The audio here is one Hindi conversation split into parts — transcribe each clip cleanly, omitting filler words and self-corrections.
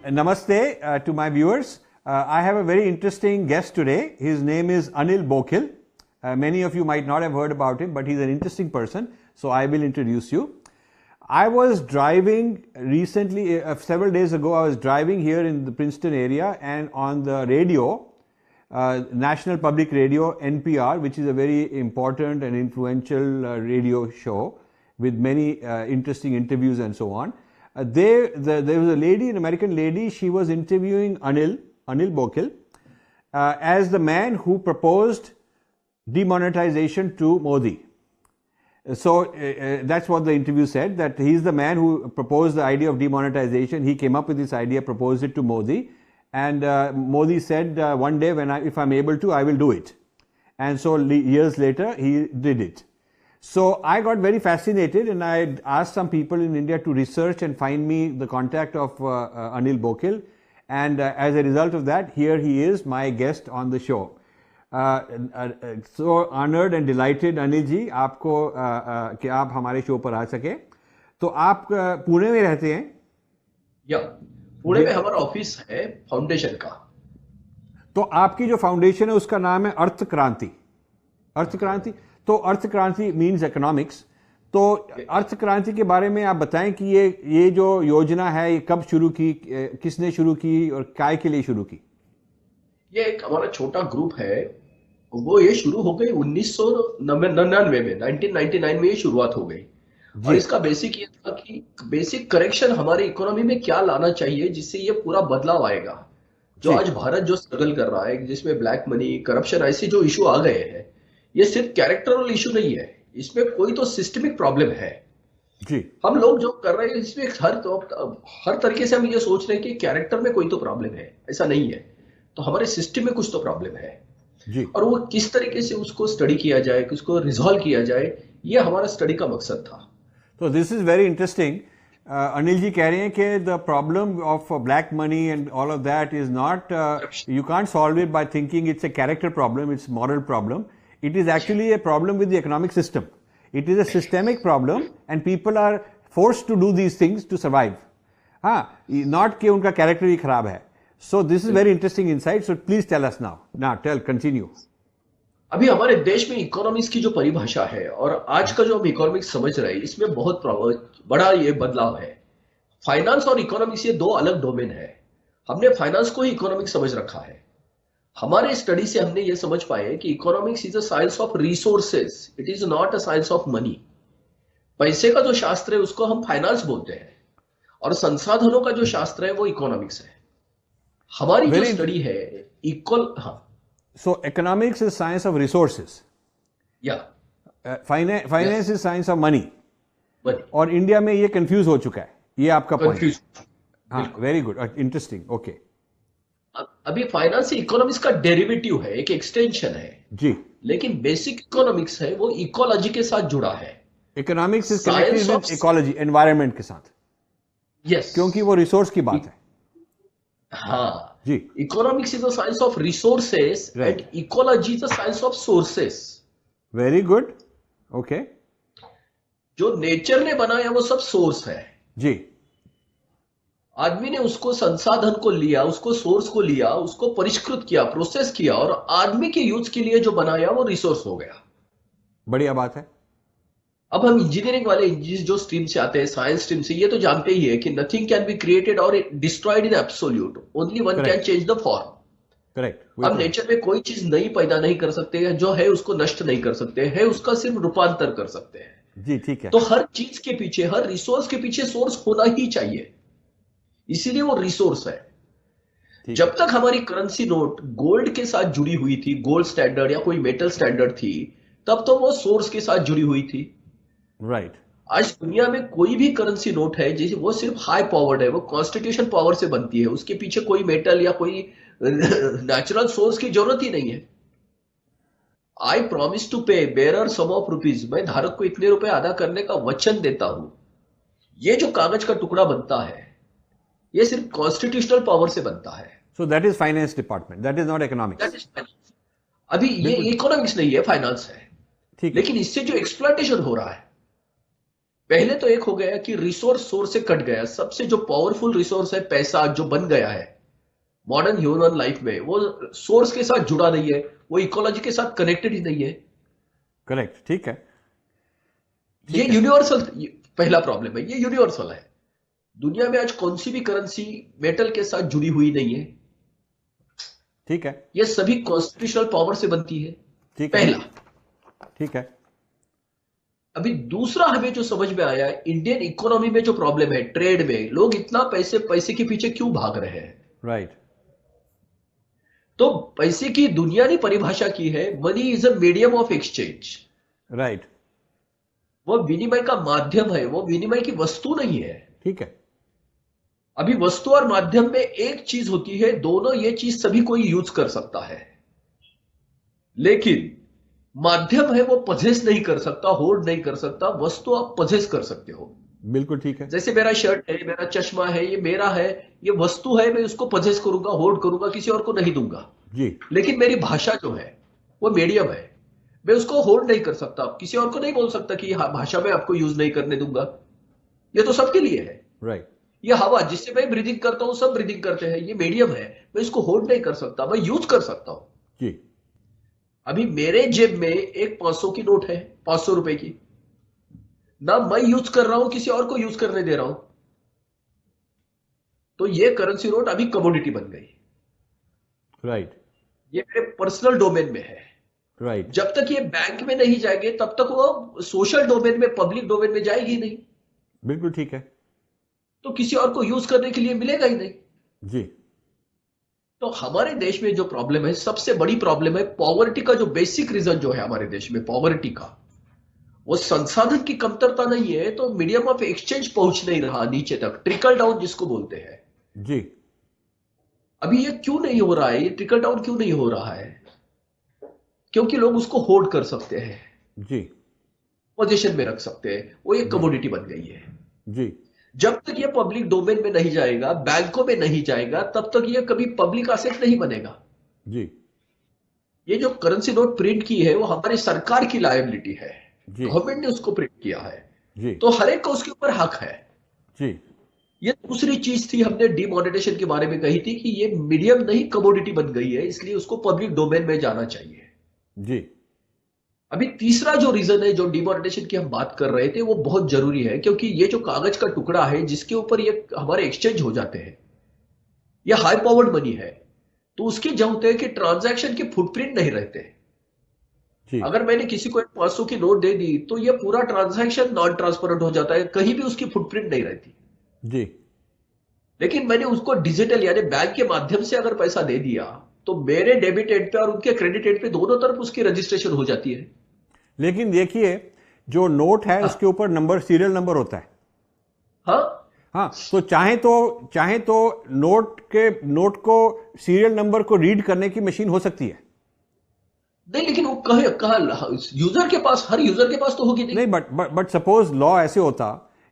Namaste to my viewers. I have a very interesting guest today. His name is Anil Bokhil. Many of you might not have heard about him, but he's an interesting person. So I will introduce you. I was driving recently, several days ago, I was driving here in the Princeton area, and on the radio, National Public Radio, NPR, which is a very important and influential radio show with many interesting interviews and so on. There was a lady, an American lady, she was interviewing Anil Bokhil, as the man who proposed demonetization to Modi. So that's what the interview said, that he's the man who proposed the idea of demonetization. He came up with this idea, proposed it to Modi, and Modi said, one day if I'm able to, I will do it. And so years later, he did it. So I got very fascinated, and I asked some people in India to research and find me the contact of Anil Bokhil, and as a result of that, here he is, my guest on the show. So honored and delighted, Anil जी, आपको कि आप हमारे शो पर आ सके. तो आप पुणे में रहते हैं? या पुणे में हमारा ऑफिस है फाउंडेशन का. तो आपकी जो फाउंडेशन है उसका नाम है अर्थ क्रांति. अर्थ क्रांति, तो अर्थ क्रांति मीन्स इकोनॉमिक्स. तो अर्थ क्रांति के बारे में आप बताएं कि ये जो योजना है ये कब शुरू की, किसने शुरू की और काय के लिए शुरू की? ये एक हमारा छोटा ग्रुप है, वो ये शुरू हो गई 1999 में, 1999 में ये शुरुआत हो गई. और इसका बेसिक ये था कि बेसिक करेक्शन हमारे इकोनॉमी में क्या लाना चाहिए जिससे ये पूरा बदलाव आएगा. जो आज भारत जो स्ट्रगल कर रहा है, जिसमें ब्लैक मनी, करप्शन, ऐसे जो इशू आ गए हैं, ये सिर्फ कैरेक्टरल इशू नहीं है, इसमें कोई तो सिस्टमिक प्रॉब्लम है. जी. हम लोग जो कर रहे हैं इसमें हर तरीके से हम ये सोच रहे हैं कि कैरेक्टर में कोई तो प्रॉब्लम है. ऐसा नहीं है, तो हमारे सिस्टम में कुछ तो प्रॉब्लम है जी. और वो किस तरीके से उसको स्टडी किया जाए, उसको रिजॉल्व किया जाए, ये हमारा स्टडी का मकसद था. तो this is very interesting. Anil ji कह रहे हैं कि the problem of black money and all of that is not, you can't solve it by thinking it's a character problem, it's moral problem. It is actually a problem with the economic system. It is a systemic problem, and people are forced to do these things to survive. Not कि उनका character ही खराब है. So this is very interesting insight. So please tell us now. Continue. अभी हमारे देश में इकोनॉमिक्स की जो परिभाषा है और आज का जो हम इकोनॉमिक्स समझ रहे हैं, इसमें बहुत बड़ा ये बदलाव है. फाइनेंस और इकोनॉमिक्स ये दो अलग डोमेन है. हमने फाइनेंस को ही इकोनॉमिक्स समझ रखा है. हमारे स्टडी से हमने ये समझ पाए कि economics is a science of resources, it is not a science of money. पैसे का जो शास्त्र है उसको हम फाइनेंस बोलते हैं, और संसाधनों का जो शास्त्र है वो इकोनॉमिक्स है. हमारी जो स्टडी है so economics is science of resources, या finance is science of money. और इंडिया में ये कंफ्यूज हो चुका है, ये आपका पॉइंट. हाँ, वेरी गुड, इंटरेस्टिंग. ओके. अभी फाइनेंस इकोनॉमिक्स का डेरिवेटिव है, एक एक्सटेंशन है जी, लेकिन बेसिक इकोनॉमिक्स है वो इकोलॉजी के साथ जुड़ा है. Economics is connected with ecology, environment के साथ. यस, क्योंकि वो रिसोर्स की बात है. हाँ जी. Economics is a science of resources and ecology is a science of sources. Very good. Okay. जो नेचर ने बनाया वो सब सोर्स है जी. आदमी ने उसको संसाधन को लिया, उसको सोर्स को लिया, उसको परिष्कृत किया, प्रोसेस किया, और आदमी के यूज के लिए जो बनाया वो रिसोर्स हो गया. बढ़िया बात है. अब हम इंजीनियरिंग वाले जो स्ट्रीम से आते हैं, साइंस स्ट्रीम से, ये तो जानते ही है कि नथिंग कैन बी क्रिएटेड और destroyed in absolute, only one can change the form. Correct. हम नेचर में कोई चीज नई पैदा नहीं कर सकते हैं, जो है उसको नष्ट नहीं कर सकते हैं, उसका सिर्फ रूपांतर कर सकते हैं. जी, ठीक है. तो हर चीज के पीछे, हर रिसोर्स के पीछे सोर्स होना ही चाहिए, इसीलिए वो रिसोर्स है. जब तक हमारी करेंसी नोट गोल्ड के साथ जुड़ी हुई थी, गोल्ड स्टैंडर्ड या कोई मेटल स्टैंडर्ड थी, तब तो वो सोर्स के साथ जुड़ी हुई थी. राइट. आज दुनिया में कोई भी करेंसी नोट है जैसे वो सिर्फ हाई पावर्ड है, वो कॉन्स्टिट्यूशन पावर से बनती है, उसके पीछे कोई मेटल या कोई नेचुरल सोर्स की जरूरत ही नहीं है. आई प्रॉमिस टू पे बेरर सम ऑफ रुपीज, मैं धारक को इतने रुपए अदा करने का वचन देता हूं. ये जो कागज का टुकड़ा बनता है ये सिर्फ कॉन्स्टिट्यूशनल पावर से बनता है. So that is finance department, that is not economics. अभी ये इकोनॉमिक्स नहीं है, फाइनेंस है. ठीक. लेकिन इससे जो एक्सप्लॉयटेशन हो रहा है, पहले तो एक हो गया कि रिसोर्स सोर्स से कट गया। सबसे जो पावरफुल रिसोर्स है पैसा, जो बन गया है मॉडर्न ह्यूमन लाइफ में, वो सोर्स के साथ जुड़ा नहीं है, वो इकोलॉजी के साथ कनेक्टेड ही नहीं है। करेक्ट, ठीक है, ये ठीक है, यूनिवर्सल पहला प्रॉब्लम है, ये यूनिवर्सल है। दुनिया में आज कौन सी भी करेंसी मेटल के साथ जुड़ी हुई नहीं है। ठीक है, ये सभी कॉन्स्टिट्यूशनल पावर से बनती है, ठीक है, पहला। ठीक है, अभी दूसरा हमें जो समझ में आया है, इंडियन इकोनॉमी में जो प्रॉब्लम है, ट्रेड में लोग इतना पैसे पैसे के पीछे क्यों भाग रहे हैं। राइट, तो पैसे की दुनिया ने परिभाषा की है, money is a medium of exchange. Right, वो विनिमय का माध्यम है, वो विनिमय की वस्तु नहीं है। ठीक है, अभी वस्तु और माध्यम में एक चीज होती है, दोनों ये चीज सभी कोई यूज कर सकता है, लेकिन माध्यम है वो पजेस नहीं कर सकता, होल्ड नहीं कर सकता। वस्तु आप पजेस कर सकते हो। बिल्कुल ठीक है, जैसे मेरा शर्ट है, मेरा चश्मा है, ये मेरा है, ये वस्तु है, मैं उसको पजेस करूंगा, होल्ड करूंगा, किसी और को नहीं दूंगा। जी, लेकिन मेरी भाषा जो है वो मीडियम है, मैं उसको होल्ड नहीं कर सकता, किसी और को नहीं बोल सकता कि भाषा में आपको यूज नहीं करने दूंगा। ये तो सबके लिए है। राइट, ये हवा जिससे मैं ब्रीदिंग करता हूं, सब ब्रीदिंग करते हैं, ये मीडियम है, मैं इसको होल्ड नहीं कर सकता, मैं यूज कर सकता हूं। जी, अभी मेरे जेब में एक 500 की नोट है, 500 रुपए की, ना मैं यूज कर रहा हूं, किसी और को यूज करने दे रहा हूं, तो ये करेंसी नोट अभी कमोडिटी बन गई। राइट, ये मेरे पर्सनल डोमेन में है। राइट, जब तक ये बैंक में नहीं जाएंगे तब तक वो सोशल डोमेन में, पब्लिक डोमेन में जाएगी नहीं, बिल्कुल ठीक है, तो किसी और को यूज करने के लिए मिलेगा ही नहीं। जी, तो हमारे देश में जो प्रॉब्लम है, सबसे बड़ी प्रॉब्लम है पॉवर्टी का। जो बेसिक रीजन जो है हमारे देश में पॉवर्टी का, वो संसाधन की कमतरता नहीं है, तो मीडियम ऑफ एक्सचेंज पहुंच नहीं रहा नीचे तक, ट्रिकल डाउन जिसको बोलते हैं। जी, अभी ये क्यों नहीं हो रहा है, ये ट्रिकल डाउन क्यों नहीं हो रहा है? क्योंकि लोग उसको होल्ड कर सकते हैं, जी, पोजीशन में रख सकते हैं, वो एक जी, कमोडिटी बन गई है। जी, जब तक ये पब्लिक डोमेन में नहीं जाएगा, बैंकों में नहीं जाएगा, तब तक ये कभी पब्लिक एसेट नहीं बनेगा। जी, ये जो करेंसी नोट प्रिंट की है, वो हमारी सरकार की लायबिलिटी है, जी, गवर्नमेंट ने उसको प्रिंट किया है, जी, तो हर एक का उसके ऊपर हक है। जी, ये दूसरी चीज थी, हमने डिमोनेटाइजेशन के बारे में कही थी कि ये मीडियम नहीं कमोडिटी बन गई है, इसलिए उसको पब्लिक डोमेन में जाना चाहिए। जी, अभी तीसरा जो रीजन है, जो डिमोनेटाइजेशन की हम बात कर रहे थे, वो बहुत जरूरी है, क्योंकि ये जो कागज का टुकड़ा है जिसके ऊपर ये हमारे एक्सचेंज हो जाते हैं, ये हाई पावर्ड मनी है, तो उसके जो होते हैं कि ट्रांजैक्शन के फुटप्रिंट नहीं रहते। जी, अगर मैंने किसी को 500 की नोट दे दी, तो ये पूरा ट्रांजैक्शन नॉन ट्रांसपेरेंट हो जाता है, कहीं भी उसकी फुटप्रिंट नहीं रहती। जी, लेकिन मैंने उसको डिजिटल यानी बैंक के माध्यम से अगर पैसा दे दिया, तो मेरे डेबिट एंड पे और उनके क्रेडिट एंड पे दोनों तरफ उसकी रजिस्ट्रेशन हो जाती है। लेकिन देखिए, जो नोट है हाँ, उसके ऊपर नंबर, सीरियल नंबर होता है। हाँ, हाँ, तो चाहे तो नोट को सीरियल नंबर को रीड करने की मशीन हो सकती है। नहीं, लेकिन वो कहा यूजर के पास, हर यूजर के पास तो होगी नहीं। नहीं, बट सपोज लॉ ऐसे होता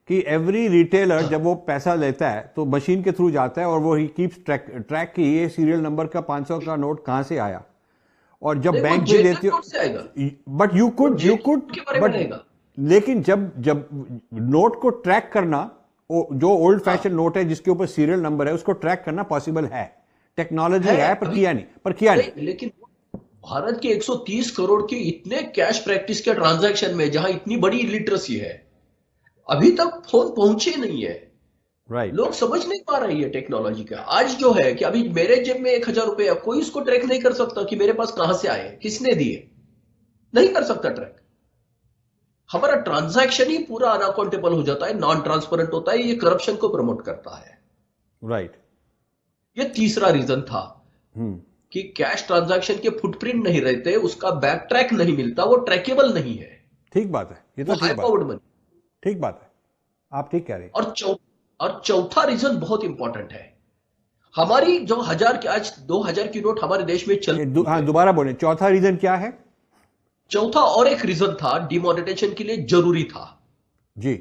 कि एवरी रिटेलर जब वो पैसा लेता है तो मशीन के थ्रू जाता है और वो ही कीप्स ट्रैक कि ये सीरियल नंबर का 500 का नोट कहां से आया, और जब नहीं, वो बैंक में जेनरल देती हो, नोट से आएगा, बट यू कुड के बारे में बट रहेगा। लेकिन जब जब नोट को ट्रैक करना, जो ओल्ड फैशन नोट है जिसके ऊपर सीरियल नंबर है, उसको ट्रैक करना पॉसिबल है, टेक्नोलॉजी है, पर किया नहीं। लेकिन भारत के 130 करोड़ के इतने कैश प्रैक्टिस के ट्रांजैक्शन में, जहां इतनी बड़ी लिटरेसी है, अभी तक फोन पहुंचे नहीं है। राइट, लोग समझ नहीं पा रहे हैं टेक्नोलॉजी का। आज जो है कि अभी मेरे जेब में 1000 रुपए है, कोई उसको ट्रैक नहीं कर सकता कि मेरे पास कहां से आए, किसने दिए, नहीं कर सकता ट्रैक। हमारा ट्रांजैक्शन ही पूरा अनअकाउंटेबल हो जाता है, नॉन ट्रांसपेरेंट होता है, ये करप्शन को प्रमोट करता है। राइट, ये तीसरा रीजन था कि कैश ट्रांजैक्शन के फुटप्रिंट नहीं रहते, उसका बैक ट्रैक नहीं मिलता, वो ट्रैकेबल नहीं है। ठीक बात है, ये तो वो हाई ठीक बात पावर्ड है, मनी। ठीक बात है, आप ठीक कह रहे हैं। और चौथा रीजन बहुत इंपॉर्टेंट है। हमारी जो 1000 की, आज 2000 की नोट हमारे देश में चल, हाँ, दोबारा बोले, चौथा रीजन क्या है? चौथा और एक रीजन था, डिमोनेटाइजेशन के लिए जरूरी था। जी,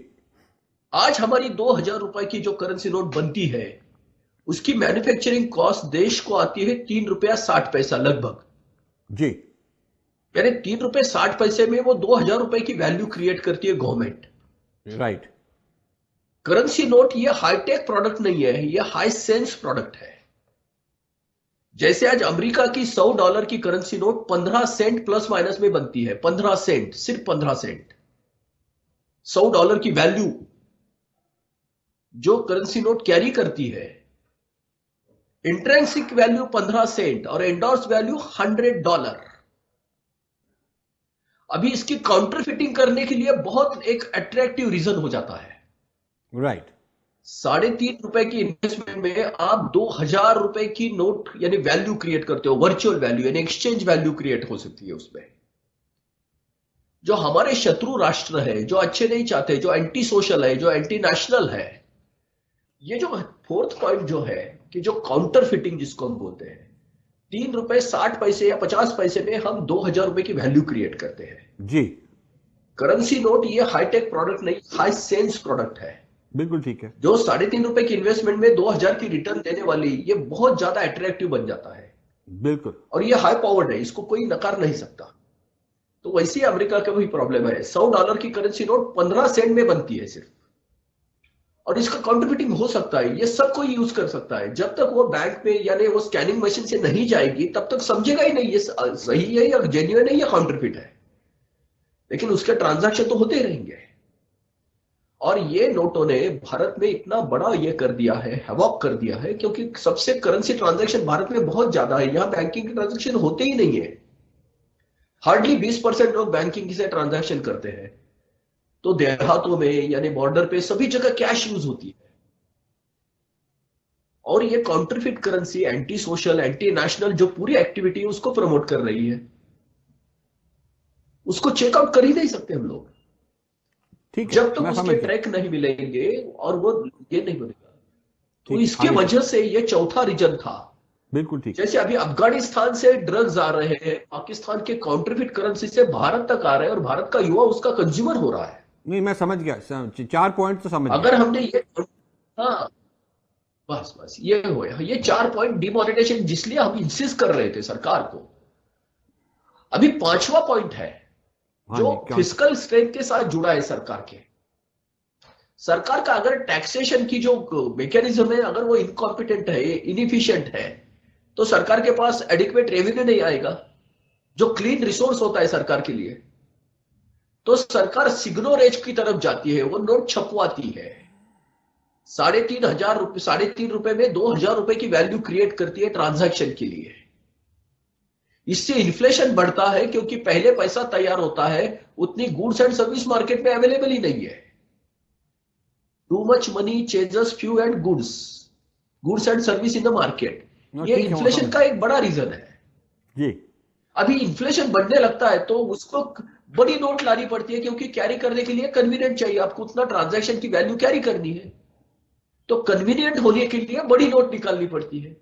आज हमारी 2000 रुपए की जो करेंसी नोट बनती है, उसकी मैन्युफैक्चरिंग कॉस्ट देश को आती है 3 रुपया 60 पैसा लगभग। जी, यानी 3 रुपए 60 पैसे में वो 2000 रुपए की वैल्यू क्रिएट करती है गवर्नमेंट। राइट, करेंसी नोट ये हाईटेक प्रोडक्ट नहीं है, ये हाई सेंस प्रोडक्ट है। जैसे आज अमेरिका की $100 की currency note 15 cent plus minus में बनती है, 15 सेंट, सिर्फ 15 सेंट। $100 की वैल्यू जो करेंसी नोट कैरी करती है, इंट्रेंसिक वैल्यू 15 सेंट और एंडोर्स वैल्यू $100। अभी इसकी काउंटर फिटिंग करने के लिए बहुत एक अट्रैक्टिव रीजन हो जाता है। राइट। ₹3.5 की इन्वेस्टमेंट में आप ₹2000 की नोट यानी वैल्यू क्रिएट करते हो, वर्चुअल वैल्यू यानी एक्सचेंज वैल्यू क्रिएट हो सकती है उसमें। जो हमारे शत्रु राष्ट्र है, जो अच्छे नहीं चाहते, जो एंटी सोशल है, जो एंटी नेशनल है, ये जो फोर्थ पॉइंट जो है कि जो काउंटर फिटिंग जिसको हम बोलते हैं, ₹3.60 या 50 पैसे में हम ₹2000 की वैल्यू क्रिएट करते हैं जी। करेंसी नोट ये हाईटेक प्रोडक्ट नहीं, हाई सेंस प्रोडक्ट है। बिल्कुल ठीक है। जो ₹3.5 की इन्वेस्टमेंट में 2000 की रिटर्न देने वाली, ये बहुत ज्यादा अट्रैक्टिव बन जाता है। बिल्कुल। और ये हाई पावर्ड है, इसको कोई नकार नहीं सकता। तो वैसे ही अमेरिका का भी प्रॉब्लम है। $100 की करेंसी नोट 15 सेंट में बनती है सिर्फ, और इसका काउंटरफिटिंग हो सकता है, ये सब कोई यूज कर सकता है। जब तक वो बैंक में यानी वो स्कैनिंग मशीन से नहीं जाएगी तब तक समझेगा ही नहीं ये सही है या जेन्युइन है या काउंटरफिट है, लेकिन उसके ट्रांजैक्शन तो होते ही रहेंगे। और ये नोटों ने भारत में इतना बड़ा ये कर दिया है, हैवॉक कर दिया है, क्योंकि सबसे करेंसी ट्रांजैक्शन भारत में बहुत ज्यादा है। यहां बैंकिंग के ट्रांजैक्शन होते ही नहीं है, हार्डली 20% लोग बैंकिंग से ट्रांजैक्शन करते हैं। तो देहातों में यानी बॉर्डर पे सभी जगह कैश यूज होती है। और ये counterfeit currency anti social, anti national जो पूरी एक्टिविटी है उसको प्रमोट कर रही है। उसको चेकआउट कर ही नहीं सकते हम लोग, ठीक है, जब तक उसके ट्रैक नहीं मिलेंगे और वो ये नहीं बनेगा। तो इसके वजह से ये चौथा रीजन था। बिल्कुल ठीक। जैसे अभी अफगानिस्तान से ड्रग्स आ रहे हैं, पाकिस्तान के काउंटरफिट करेंसी से भारत तक आ रहे हैं, और भारत का युवा उसका कंज्यूमर हो रहा है। नहीं, मैं समझ गया, 4 पॉइंट तो समझ अगर हमने ये, हाँ बस ये हो, ये 4 पॉइंट डिमोनेटाइजेशन जिसलिए हम इंसिस्ट कर रहे थे सरकार को। अभी 5वां पॉइंट है जो फिस्कल स्ट्रेंथ के साथ जुड़ा है सरकार के। सरकार का अगर टैक्सेशन की जो मैकेनिज्म है, अगर वो इनकॉम्पिटेंट है, इनएफिशिएंट है, तो सरकार के पास एडिक्वेट रेवेन्यू नहीं आएगा, जो क्लीन रिसोर्स होता है सरकार के लिए। तो सरकार सिग्नोरेज की तरफ जाती है, वो नोट छपवाती है। ₹3.5 में ₹2000 की वैल्यू क्रिएट करती है ट्रांजैक्शन के लिए। इससे इन्फ्लेशन बढ़ता है, क्योंकि पहले पैसा तैयार होता है, उतनी गुड्स एंड सर्विस मार्केट में अवेलेबल ही नहीं है। Too much money ceases few and goods and service in the market. ये इन्फ्लेशन का एक बड़ा रीजन है जी। अभी इन्फ्लेशन बढ़ने लगता है तो उसको बड़ी नोट लानी पड़ती है, क्योंकि कैरी करने के लिए कन्वीनियंट चाहिए, आपको उतना ट्रांजैक्शन की वैल्यू कैरी करनी है, तो कन्वीनियंट होने के लिए बड़ी नोट निकालनी पड़ती है।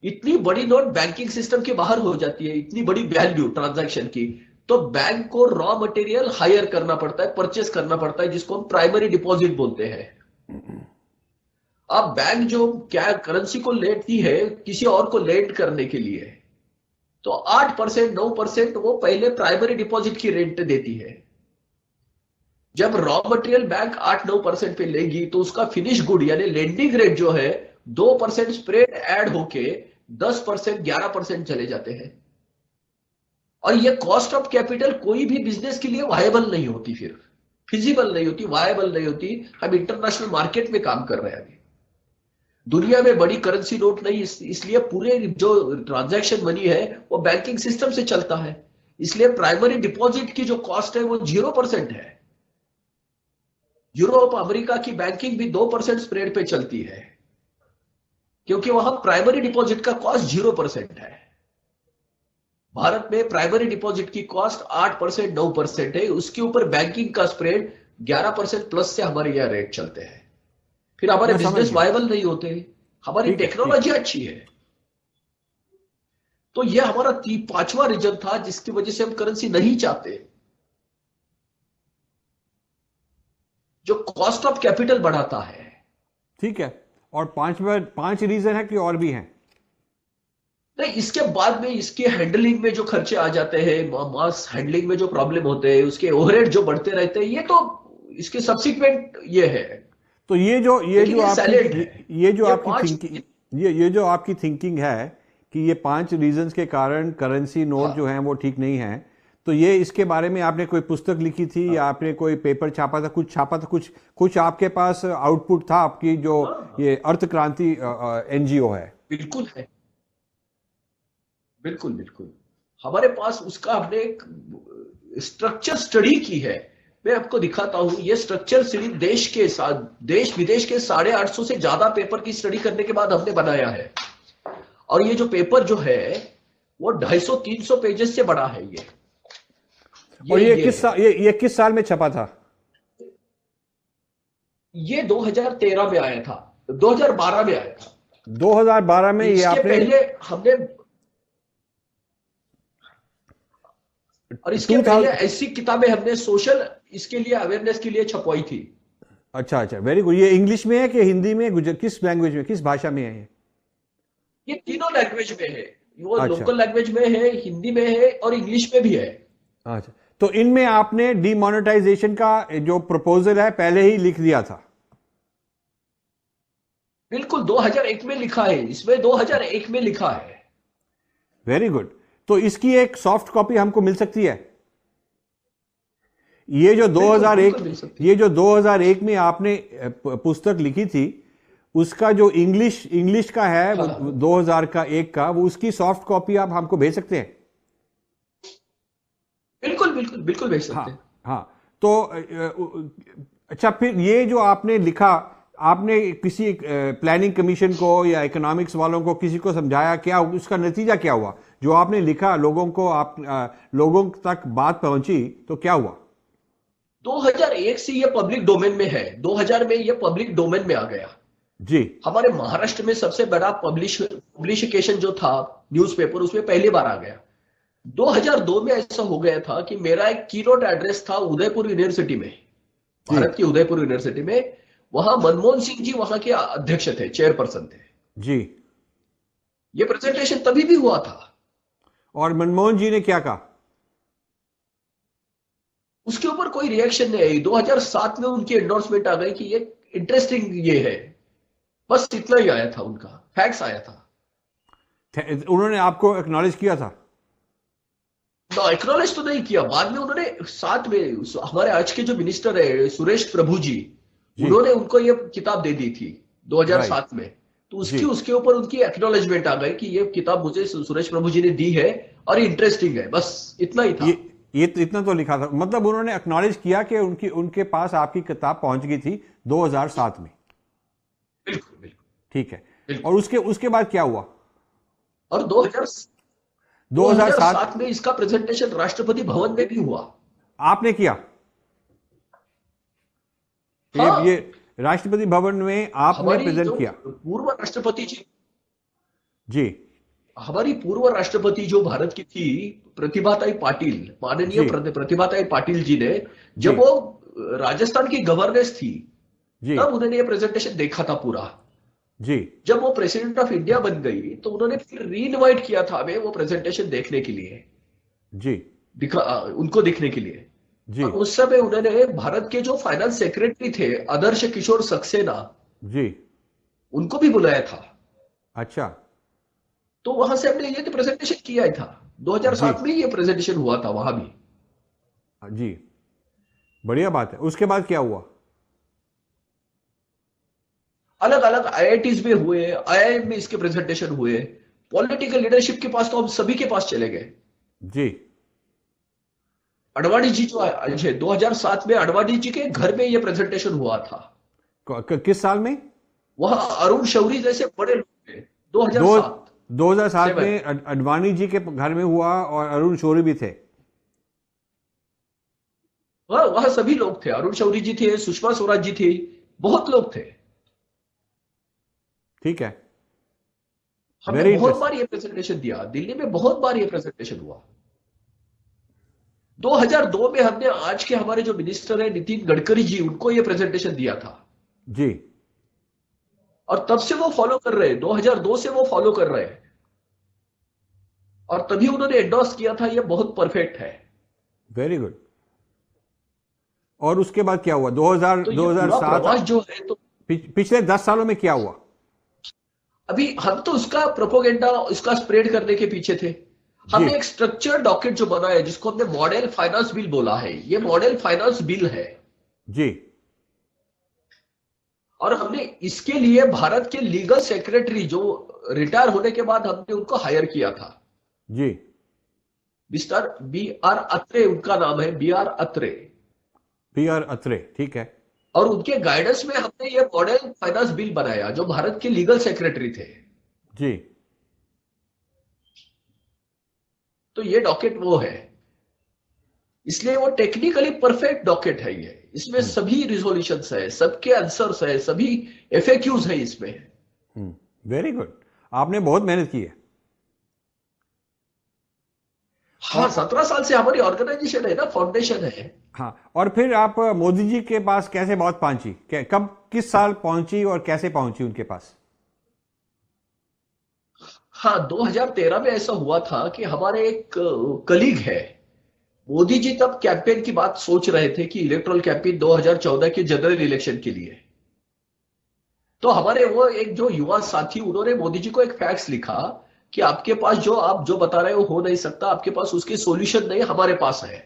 इतनी बड़ी नोट बैंकिंग सिस्टम के बाहर हो जाती है, इतनी बड़ी वैल्यू ट्रांजैक्शन की, तो बैंक को रॉ मटेरियल हायर करना पड़ता है, परचेस करना पड़ता है, जिसको हम प्राइमरी डिपॉजिट बोलते हैं। अब बैंक जो क्या करेंसी को लेती है किसी और को लेंड करने के लिए, तो 8% 9% वो पहले प्राइमरी डिपॉजिट की रेंट देती है। जब रॉ मटेरियल बैंक 8-9% पे लेगी, तो उसका फिनिश गुड यानी लेंडिंग रेट जो है 2% स्प्रेड ऐड होके 10% 11% चले जाते हैं। और ये कॉस्ट ऑफ कैपिटल कोई भी बिजनेस के लिए वायबल नहीं होती, फिर फिजिबल नहीं होती, वायबल नहीं होती। हम इंटरनेशनल मार्केट में काम कर रहे हैं, अभी दुनिया में बड़ी करेंसी नोट नहीं, इसलिए पूरे जो ट्रांजैक्शन मनी है वो बैंकिंग सिस्टम से चलता है, इसलिए प्राइमरी डिपॉजिट की जो कॉस्ट है वो 0% है। यूरोप अमेरिका की बैंकिंग भी 2% स्प्रेड पे चलती है, क्योंकि वहां प्राइमरी डिपॉजिट का कॉस्ट 0% है। भारत में प्राइमरी डिपॉजिट की कॉस्ट 8% 9% है, उसके ऊपर बैंकिंग का स्प्रेड 11% प्लस से हमारे यहां रेट चलते हैं। फिर हमारे बिजनेस वायबल नहीं होते, हमारी टेक्नोलॉजी अच्छी है। तो यह हमारा 5वां रीजन था जिसकी वजह से हम करेंसी नहीं चाहते, जो कॉस्ट ऑफ कैपिटल बढ़ाता है। ठीक है, और 5 रीजन है कि और भी हैं? नहीं, इसके बाद में इसके हैंडलिंग में जो खर्चे आ जाते हैं, मास हैंडलिंग में जो प्रॉब्लम होते हैं, उसके ओवरहेड जो बढ़ते रहते हैं, ये तो इसके सब्सिक्वेंट ये है। तो ये जो लेकिन ये सैलेड है। ये जो ये आपकी पांच थिंकिंग ये जो आपकी थिंकिंग है कि ये 5 रीजंस के कारण करेंसी नोट जो हाँ हैं वो ठीक नहीं है, तो ये इसके बारे में आपने कोई पुस्तक लिखी थी या आपने कोई पेपर छापा था, कुछ छापा था, कुछ आपके पास आउटपुट था आपकी जो हाँ, ये अर्थ क्रांति एनजीओ है? बिल्कुल है। बिल्कुल बिल्कुल हमारे पास उसका हमने एक स्ट्रक्चर स्टडी की है। मैं आपको दिखाता हूं। ये स्ट्रक्चर स्टडी देश के साथ देश विदेश के 850 से ज्यादा पेपर की स्टडी करने के बाद हमने बनाया है। और ये जो पेपर जो है वो 250-300 पेजेस से बड़ा है। और ये है। ये किस साल में छपा था? ये 2013 में आया था, 2012 में आया था। 2012 में ये इसके आपने पहले हमने और इसके पहले 2000 ऐसी किताबें हमने सोशल इसके लिए अवेयरनेस के लिए छपवाई थी। अच्छा अच्छा, वेरी गुड। ये इंग्लिश में है कि हिंदी में, किस लैंग्वेज में, किस भाषा में है ये? ये तीनों लैंग्वेज में है। वो अच्छा लोकल लैंग्वेज में है, हिंदी में है और इंग्लिश में भी है। अच्छा, तो इनमें आपने डीमोनेटाइजेशन का जो प्रपोजल है पहले ही लिख दिया था? बिल्कुल 2001 में लिखा है। इसमें 2001 में लिखा है। Very good. तो इसकी एक सॉफ्ट कॉपी हमको मिल सकती है? ये जो बिल्कुल 2001 बिल्कुल मिल सकती ये जो 2001 में आपने पुस्तक लिखी थी, उसका जो इंग्लिश का है है। वो हाँ 2000 का एक का, वो उसकी सॉफ्ट कॉपी आप हमको भेज सकते हैं? बिल्कुल बिल्कुल बिल्कुल भेज हाँ सकते हैं। हाँ। तो अच्छा, फिर ये जो आपने लिखा, आपने किसी प्लानिंग कमीशन को या इकोनॉमिक्स वालों को किसी को समझाया? क्या उसका नतीजा क्या हुआ? जो आपने लिखा लोगों को, लोगों तक बात पहुंची तो क्या हुआ? 2001 से ये पब्लिक डोमेन में है। 2000 में ये पब्लिक डोमेन में आ गया। जी हमारे महाराष्ट्र में सबसे बड़ा पब्लिशिकेशन जो था न्यूज़पेपर, उसमें पहली बार आ गया। 2002 में ऐसा हो गया था कि मेरा एक कीनोट एड्रेस था उदयपुर यूनिवर्सिटी में, जी भारत की उदयपुर यूनिवर्सिटी में। वहां मनमोहन सिंह जी वहां के अध्यक्ष थे, चेयरपर्सन थे। जी। ये प्रेजेंटेशन तभी भी हुआ था। और मनमोहन जी ने क्या कहा? उसके ऊपर कोई रिएक्शन नहीं आई। 2007 में उनकी एंडोर्समेंट आ गई कि ये इंटरेस्टिंग ये है। बस इतना ही आया था, उनका फैक्स आया था। उन्होंने आपको एक्नॉलेज किया था? तो एक्नॉलेज तो नहीं किया। बाद में उन्होंने साथ में हमारे आज के जो मिनिस्टर है सुरेश प्रभु जी, जी उन्होंने उनको ये किताब दे दी थी राइट 2007 में। तो जी। उसके ऊपर उनकी एक्नॉलेजमेंट आ गई कि ये किताब मुझे सुरेश प्रभु जी ने दी है और इंटरेस्टिंग है। बस इतना ही था। ये तो इतना तो लिखा था, मतलब उन्होंने एक्नॉलेज किया कि उनके पास आपकी किताब पहुंच गई थी 2007 में। बिल्कुल बिल्कुल ठीक है। बिल्कुल। और उसके बाद क्या हुआ? और 2007 2007 में इसका प्रेजेंटेशन राष्ट्रपति भवन में भी हुआ। आपने किया? ये हाँ, राष्ट्रपति भवन में आपने हमारी प्रेजेंट जो किया? पूर्व राष्ट्रपति जी जी हमारी पूर्व राष्ट्रपति जो भारत की थी, प्रतिभाताई पाटिल, माननीय जी प्रतिभाताई पाटिल जी ने, जी जब वो राजस्थान की गवर्नेंस थी, जी तब उन्होंने ये प्रेजेंटेशन देखा था पूरा। जी जब वो प्रेसिडेंट ऑफ इंडिया बन गई तो उन्होंने फिर री इनवाइट किया था हमें वो प्रेजेंटेशन देखने के लिए, जी उनको देखने के लिए। जी और उस समय उन्होंने भारत के जो फाइनेंस सेक्रेटरी थे आदर्श किशोर सक्सेना, जी। उनको भी बुलाया था। अच्छा। तो वहां से हमने ये तो प्रेजेंटेशन किया ही था। जी 2007 में ये प्रेजेंटेशन हुआ था वहां भी। जी, बढ़िया बात है। उसके बाद क्या हुआ? अलग अलग आईआईटीज में हुए, आईआईएम में इसके प्रेजेंटेशन हुए। पॉलिटिकल लीडरशिप के पास तो हम सभी के पास चले गए। जी अडवाणी जी जो है 2007 में अडवाणी जी के घर में ये प्रेजेंटेशन हुआ था। किस साल में? वहां अरुण शौरी जैसे बड़े लोग थे। दो 2007 2007 7 में अडवाणी जी के घर में हुआ और अरुण शौरी भी थे? वहां सभी लोग थे। अरुण शौरी जी थे, सुषमा स्वराज जी थी, बहुत लोग थे। ठीक है, हमने वेरी बहुत इंटरेस्टिंग। बार ये प्रेजेंटेशन दिया, दिल्ली में बहुत बार ये प्रेजेंटेशन हुआ। 2002 में हमने आज के हमारे जो मिनिस्टर है नितिन गडकरी जी, उनको ये प्रेजेंटेशन दिया था। जी और तब से वो फॉलो कर रहे हैं, 2002 से वो फॉलो कर रहे हैं। और तभी उन्होंने एंडोर्स किया था ये बहुत परफेक्ट है। Very good. और उसके बाद क्या हुआ? 2000 तो ये पूरा 2007 प्रवास जो है, तो पिछले 10 सालों में क्या हुआ? अभी हम तो उसका प्रोपोगेंडा, उसका स्प्रेड करने के पीछे थे। जी हमने एक स्ट्रक्चर डॉक्यूमेंट जो बनाया है, जिसको हमने मॉडल फाइनेंस बिल बोला है, ये मॉडल फाइनेंस बिल है। जी और हमने इसके लिए भारत के लीगल सेक्रेटरी जो रिटायर होने के बाद हमने उनको हायर किया था, जी। Mister B.R. अत्रे उनका नाम है, B.R. अत्रे। PR अत्रे, ठीक है। और उनके गाइडेंस में हमने ये मॉडल फाइनेंस बिल बनाया, जो भारत के लीगल सेक्रेटरी थे। जी तो ये डॉकेट वो है, इसलिए वो टेक्निकली परफेक्ट डॉकेट है। ये इसमें सभी रिजोल्यूशंस है, सबके आंसर्स है, सभी FAQs है इसमें। वेरी गुड, आपने बहुत मेहनत की है। हाँ, 17 साल से हमारी ऑर्गेनाइजेशन है ना, फाउंडेशन है। हाँ, और फिर आप मोदी जी के पास कैसे बात पहुंची? कब, किस साल पहुंची और कैसे पहुंची उनके पास? हाँ, 2013 में ऐसा हुआ था कि हमारे एक कलीग है, मोदी जी तब कैंपेन की बात सोच रहे थे कि इलेक्ट्रल कैंपेन 2014 के जनरल इलेक्शन के लिए। तो हमारे वो एक जो युवा साथी, उन्होंने मोदी जी को एक फैक्स लिखा कि आपके पास जो आप जो बता रहे हो नहीं सकता, आपके पास उसके सॉल्यूशन नहीं, हमारे पास है।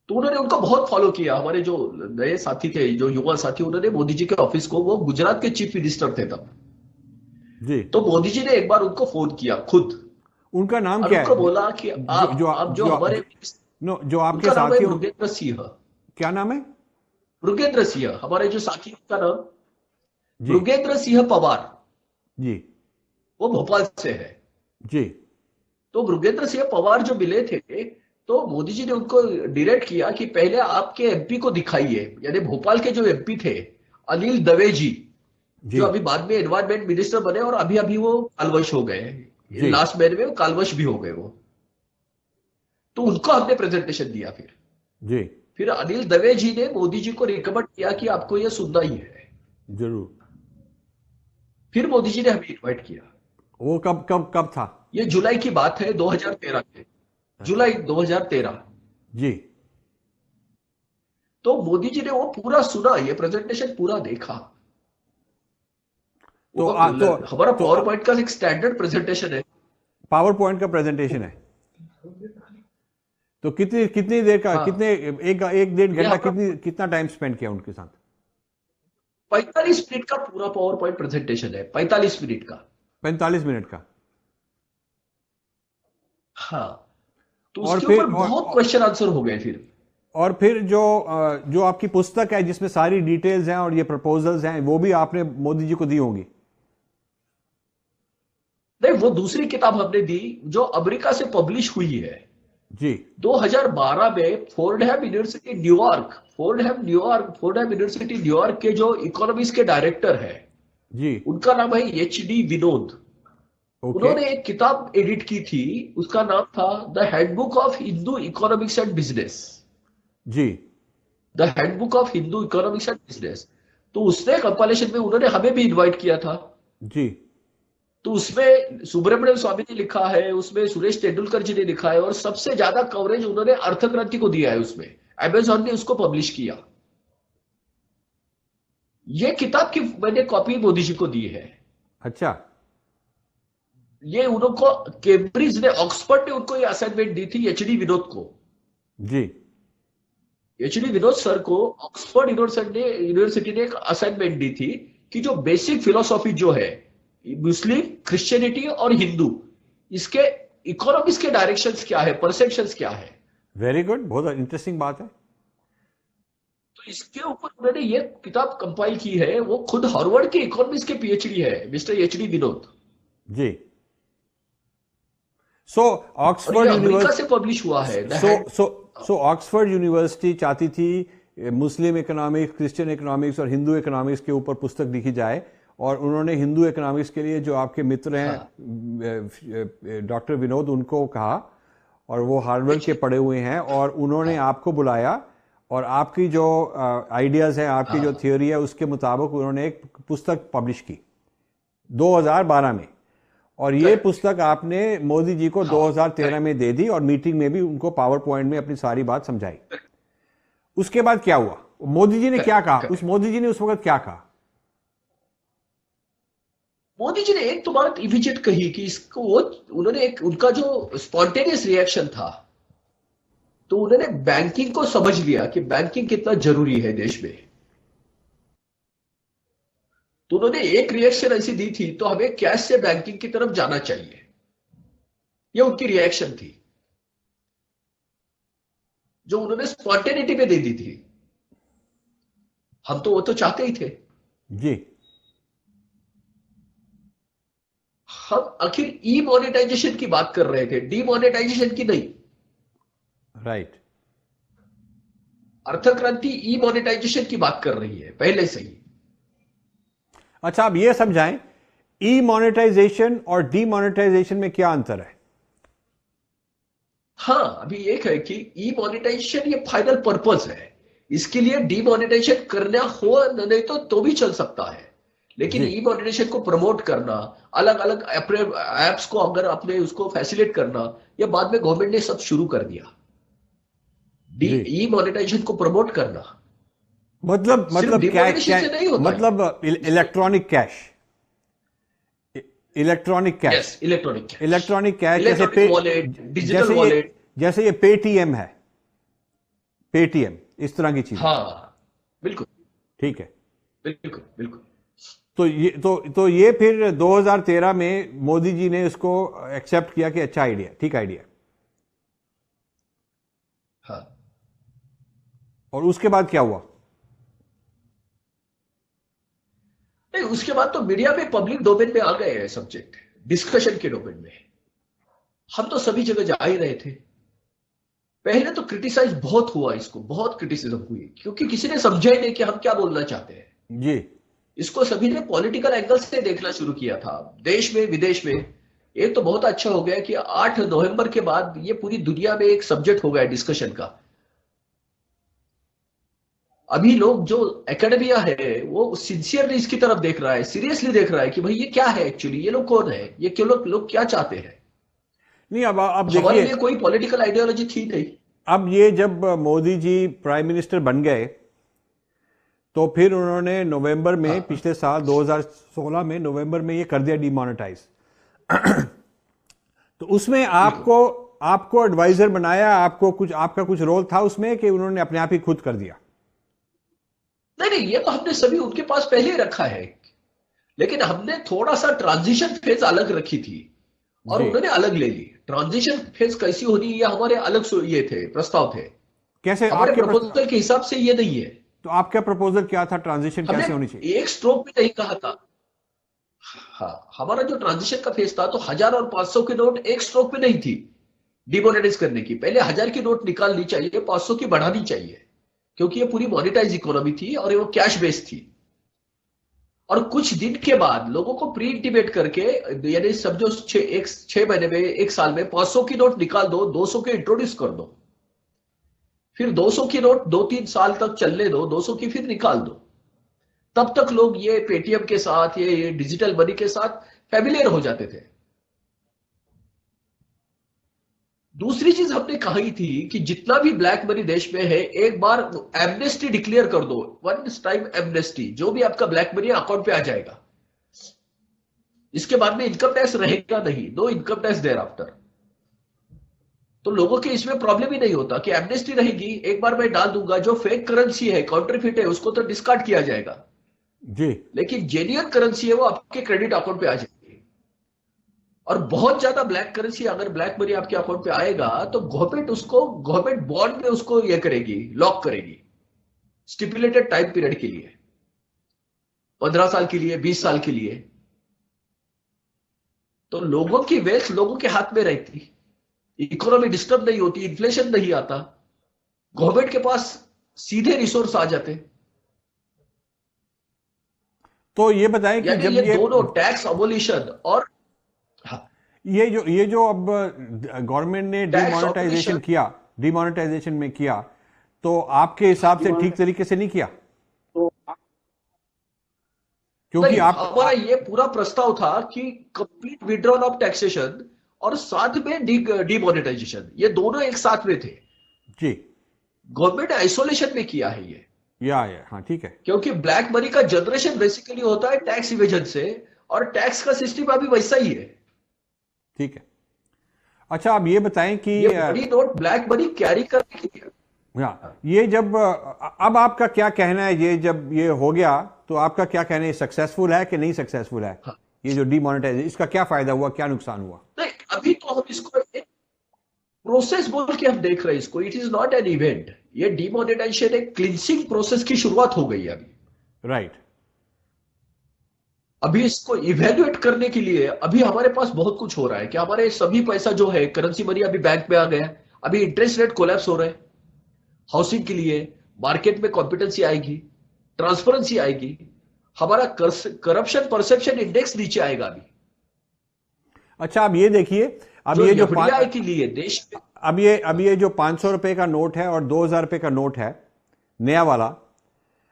तो उन्होंने उनको बहुत फॉलो किया। हमारे जो नए साथी थे, जो युवा साथी, उन्होंने मोदी जी के ऑफिस को, वो गुजरात के चीफ मिनिस्टर थे तब, जी। तो मोदी जी ने एक बार उनको फोन किया खुद, उनका नाम और क्या उनको है? बोला कि आप जो हमारे, नो, जो आपके उनका नाम है साथियों, मृगेंद्र सिंह। क्या नाम है? मृगेंद्र सिंह, हमारे जो साथी का नाम जी मृगेंद्र सिंह पवार, जी वो भोपाल से है। जी तो मृगेंद्र सिंह पवार जो मिले थे, तो मोदी जी ने उनको डायरेक्ट किया कि पहले आपके MP को दिखाइए, यानी भोपाल के जो MP थे, अनिल दवे जी, जी जो अभी बाद में एनवायरमेंट मिनिस्टर बने और अभी अभी वो कालवश हो गए, जी लास्ट महीने में वो कालवश भी हो गए वो। तो उनको हमने प्रेजेंटेशन दिया। जी। फिर अनिल दवे जी ने मोदी जी को रिकमेंड किया कि आपको ये सुनना ही है। जरूर। फिर मोदी जी ने हमें इन्वाइट किया। वो कब कब कब था? ये जुलाई की बात है, 2013 में, जुलाई 2013। जी। तो मोदी जी ने वो पूरा सुना, ये प्रेजेंटेशन पूरा देखा। तो हमारा पावर पॉइंट का एक स्टैंडर्ड प्रेजेंटेशन है। पावर पॉइंट का प्रेजेंटेशन है, तो कितनी कितनी देर का, हाँ, कितने, एक डेढ़ घंटा, हमारा कितना टाइम स्पेंड किया उनके साथ? 45 मिनट का पूरा पावर पॉइंट प्रेजेंटेशन है, 45 मिनट का। 45 मिनट का। हाँ, तो और उसके फिर ऊपर बहुत क्वेश्चन आंसर हो गए फिर। और फिर जो आपकी पुस्तक है जिसमें सारी डिटेल्स हैं और ये प्रपोजल्स हैं, वो भी आपने मोदी जी को दी होंगी? नहीं, वो दूसरी किताब हमने दी जो अमेरिका से पब्लिश हुई है जी 2012 में, फोर्डहैम यूनिवर्सिटी न्यूयॉर्क, फोर्डहैम यूनिवर्सिटी न्यूयॉर्क के जो इकोनॉमिक्स के डायरेक्टर है, जी। उनका नाम है HD विनोद। ओके। उन्होंने एक किताब एडिट की थी, उसका नाम था the handbook of Hindu economics and business. जी the handbook of Hindu economics and business. तो उसने कंपाइलेशन में उन्होंने हमें भी इनवाइट किया था। जी तो उसमें सुब्रमण्यम स्वामी ने लिखा है, उसमें सुरेश तेंदुलकर जी ने लिखा है, और सबसे ज्यादा कवरेज उन्होंने अर्थक्रांति को दिया है उसमें। अमेजॉन ने उसको पब्लिश किया। ये किताब की मैंने कॉपी मोदी जी को दी है। अच्छा। ये उनको कैम्ब्रिज ने, ऑक्सफोर्ड ने उनको ये असाइनमेंट दी थी, HD विनोद को। जी HD विनोद सर को ऑक्सफोर्ड यूनिवर्सिटी ने एक असाइनमेंट दी थी कि जो बेसिक फिलोसॉफी जो है मुस्लिम, क्रिश्चियनिटी और हिंदू, इसके इकोनॉमिक्स के डायरेक्शंस क्या है, परसेप्शंस क्या है। वेरी गुड, बहुत इंटरेस्टिंग बात है। तो इसके ऊपर उन्होंने ये किताब कंपाइल की है। वो खुद हार्वर्ड के इकोनॉमिक्स के PhD है, मिस्टर HD विनोद जी। सो और ऑक्सफोर्ड ये अमेरिका यूनिवर्सिटी, से पब्लिश हुआ है। सो ऑक्सफोर्ड यूनिवर्सिटी चाहती थी मुस्लिम इकोनॉमिक्स, क्रिश्चियन इकोनॉमिक्स और हिंदू इकोनॉमिक्स के ऊपर पुस्तक लिखी जाए, और उन्होंने हिंदू इकोनॉमिक्स के लिए जो आपके मित्र हैं, हाँ, डॉक्टर विनोद, उनको कहा, और वो हार्वर्ड के पढ़े हुए हैं, और उन्होंने आपको बुलाया, और आपकी जो आइडियाज़ हैं, आपकी जो हाँ, थियोरी है, उसके मुताबिक उन्होंने एक पुस्तक पब्लिश की 2012 में, और ये करेक्ट, पुस्तक आपने मोदी जी को हाँ, 2013 में दे दी, और मीटिंग में भी उनको पावर पॉइंट में अपनी सारी बात समझाई। उसके बाद क्या हुआ? मोदी जी ने क्या कहा? करेक्ट। मोदी जी ने उस वक्त क्या कहा? मोदी जी ने एक तो बात इमीडिएट कही कि इसको वो उन्होंने एक उनका जो स्पॉन्टेनियस रिएक्शन था, तो उन्होंने बैंकिंग को समझ लिया कि बैंकिंग कितना जरूरी है देश में। तो उन्होंने एक रिएक्शन ऐसी दी थी, तो हमें कैश से बैंकिंग की तरफ जाना चाहिए, ये उनकी रिएक्शन थी जो उन्होंने स्पॉन्टेनिटी पे दे दी थी। हम तो वो तो चाहते ही थे। जी। हम आखिर ई मोनेटाइजेशन की बात कर रहे थे, डीमोनेटाइजेशन की नहीं। राइट। अर्थ क्रांति ई मोनेटाइजेशन की बात कर रही है पहले से ही। अच्छा, आप ये समझाएं, ई मोनेटाइजेशन और डीमोनेटाइजेशन में क्या अंतर है? हाँ, अभी एक है कि ई मोनेटाइजेशन ये फाइनल पर्पस है, इसके लिए डीमोनेटाइजेशन करना हो नहीं तो भी चल सकता है, लेकिन जी। ई मोनेटाइजेशन को प्रमोट करना, अलग अलग एप्स को अगर अपने उसको फैसिलिटेट करना, ये बाद में गवर्नमेंट ने सब शुरू कर दिया। जी। ई मोनेटाइजेशन को प्रमोट करना मतलब सिर्फ क्या डिमोनेटाइजेशन से नहीं होता है। मतलब electronic cash, electronic cash, yes, electronic cash, electronic cash, जैसे इलेक्ट्रॉनिक वॉलेट, डिजिटल वॉलेट। जैसे ये पेटीएम है, पेटीएम इस तरह की चीज। हाँ, बिल्कुल ठीक है। बिल्कुल बिल्कुल। तो ये फिर 2013 में मोदी जी ने इसको एक्सेप्ट किया कि अच्छा आइडिया, ठीक आइडिया। हाँ, और उसके बाद क्या हुआ? नहीं उसके बाद तो मीडिया में पब्लिक डोमेन में आ गए हैं सब्जेक्ट, डिस्कशन के डोमेन में। हम तो सभी जगह जा ही रहे थे। पहले तो क्रिटिसाइज बहुत हुआ, इसको बहुत क्रिटिसिज्म हुई, क्योंकि किसी ने समझा ही नहीं कि हम क्या बोलना चाहते हैं। जी। इसको सभी ने पॉलिटिकल एंगल से देखना शुरू किया था, देश में विदेश में। एक तो बहुत अच्छा हो गया कि 8 नवंबर के बाद ये पूरी दुनिया में एक सब्जेक्ट हो गया डिस्कशन का। अभी लोग जो एकेडमिया है वो सिंसियरली इसकी तरफ देख रहा है, सीरियसली देख रहा है कि भाई ये क्या है एक्चुअली, ये लोग कौन है, ये क्यों लोग क्या चाहते हैं। नहीं, अब हमारे देखिए, लिए कोई पॉलिटिकल आइडियोलॉजी थी नहीं। अब ये जब मोदी जी प्राइम मिनिस्टर बन गए, तो फिर उन्होंने नवंबर में, हाँ, पिछले साल 2016 में नवंबर में ये कर दिया डिमोनेटाइज। तो उसमें बिल्कुल। आपको एडवाइजर बनाया, आपका कुछ रोल था उसमें, कि उन्होंने अपने आप ही खुद कर दिया? नहीं नहीं, ये तो हमने सभी उनके पास पहले ही रखा है, लेकिन हमने थोड़ा सा ट्रांजिशन फेज अलग रखी थी और जी। उन्होंने अलग ले ली। ट्रांजिशन फेज कैसी होनी, ये हमारे अलग ये थे, प्रस्ताव थे। कैसे हमारे आपके प्रपोजल के हिसाब से ये नहीं है। तो आपका प्रपोजल क्या था? ट्रांजिशन हमने कैसे होनी चाहिए? एक स्ट्रोक में नहीं कहा था। हाँ, हमारा जो ट्रांजिशन का फेज था, तो 1000 और 500 के नोट एक स्ट्रोक में नहीं थी डिमोनेटाइज करने की। पहले 1000 की नोट निकालनी चाहिए, 500 की बढ़ानी चाहिए, क्योंकि ये पूरी मॉनिटाइज इकोनॉमी थी और ये वो कैश बेस्ड थी। और कुछ दिन के बाद लोगों को प्री इंटीमेट करके, यानी समझो 6 महीने में, 1 साल में 500 की नोट निकाल दो, 200 के इंट्रोड्यूस कर दो, फिर 200 की नोट 2-3 साल तक चलने दो, 200 की फिर निकाल दो। तब तक लोग ये पेटीएम के साथ, ये डिजिटल मनी के साथ फैमिलियर हो जाते थे। दूसरी चीज हमने कही थी कि जितना भी ब्लैक मनी देश में है, एक बार एमनेस्टी डिक्लेयर कर दो, वन टाइम एमनेस्टी, जो भी आपका ब्लैक मनी अकाउंट पे आ जाएगा, इसके बाद में इनकम टैक्स रहेगा नहीं, no income tax thereafter. तो लोगों के इसमें प्रॉब्लम ही नहीं होता कि एमनेस्टी रहेगी, एक बार मैं डाल दूंगा, जो फेक करेंसी है, काउंटरफिट है, उसको तो डिस्कार्ड किया जाएगा, जी। लेकिन जेन्युइन करेंसी है वो आपके क्रेडिट अकाउंट पे आ जाएगी। और बहुत ज्यादा ब्लैक करेंसी, अगर ब्लैक मनी आपके अकाउंट पे आएगा, तो गवर्नमेंट बॉन्ड में उसको ये करेगी, लॉक करेगी, स्टिपुलेटेड टाइम पीरियड के लिए, 15 साल के लिए, 20 साल के लिए। तो लोगों की वेल्थ लोगों के हाथ में रहती, इकोनॉमी डिस्टर्ब नहीं होती, इन्फ्लेशन नहीं आता, गवर्नमेंट के पास सीधे रिसोर्स आ जाते। तो ये बताएं कि यानी जब ये दोनों टैक्स अबोलिशन और, हाँ, ये जो अब गवर्नमेंट ने टैक्स अबोलिशन। डिमोनेटाइजेशन में किया, तो आपके हिसाब से ठीक तरीके से नहीं किया? क्योंकि नहीं, आप हमारा ये पूरा प्रस्ताव था कि कंप्लीट विड्रॉल ऑफ टैक्सेशन और साथ में डिमोनेटाइजेशन, ये दोनों एक साथ में थे। जी। गवर्नमेंट ने आइसोलेशन में किया है ये, या हाँ, ठीक है। क्योंकि ब्लैक मनी का जनरेशन बेसिकली होता है टैक्स इवेजन से, और टैक्स का सिस्टम अभी वैसा ही है। ठीक है। अच्छा, आप ये बताएं कि ये बड़ी नोट ब्लैक मनी कैरी करने के लिए। हाँ, ये जब अब आपका क्या कहना है, ये जब ये हो गया तो आपका क्या कहना है, सक्सेसफुल है कि नहीं सक्सेसफुल है? हाँ, ये जो डीमोनेटाइजेशन, इसका क्या फायदा हुआ, क्या नुकसान हुआ? नहीं अभी तो हम इसको एक प्रोसेस बोल के हम देख रहे हैं इसको, it is not an event. ये डिमोनेटाइजेशन एक क्लिंसिंग प्रोसेस की शुरुआत हो गई है अभी। राइट। अभी इसको इवेल्युएट करने के लिए अभी हमारे पास बहुत कुछ हो रहा है कि हमारे सभी पैसा जो है करेंसी मनी अभी बैंक में आ गया। अभी इंटरेस्ट रेट कोलैप्स हो रहे हैं हाउसिंग के लिए, मार्केट में कॉम्पिटेंसी आएगी, ट्रांसपेरेंसी आएगी, हमारा करप्शन परसेप्शन इंडेक्स नीचे आएगा अभी। अच्छा, अब ये देखिए, अब जो ये जो एफडीआई के लिए देश में अब ये जो 500 रुपए का नोट है और 2000 रुपए का नोट है, नया वाला,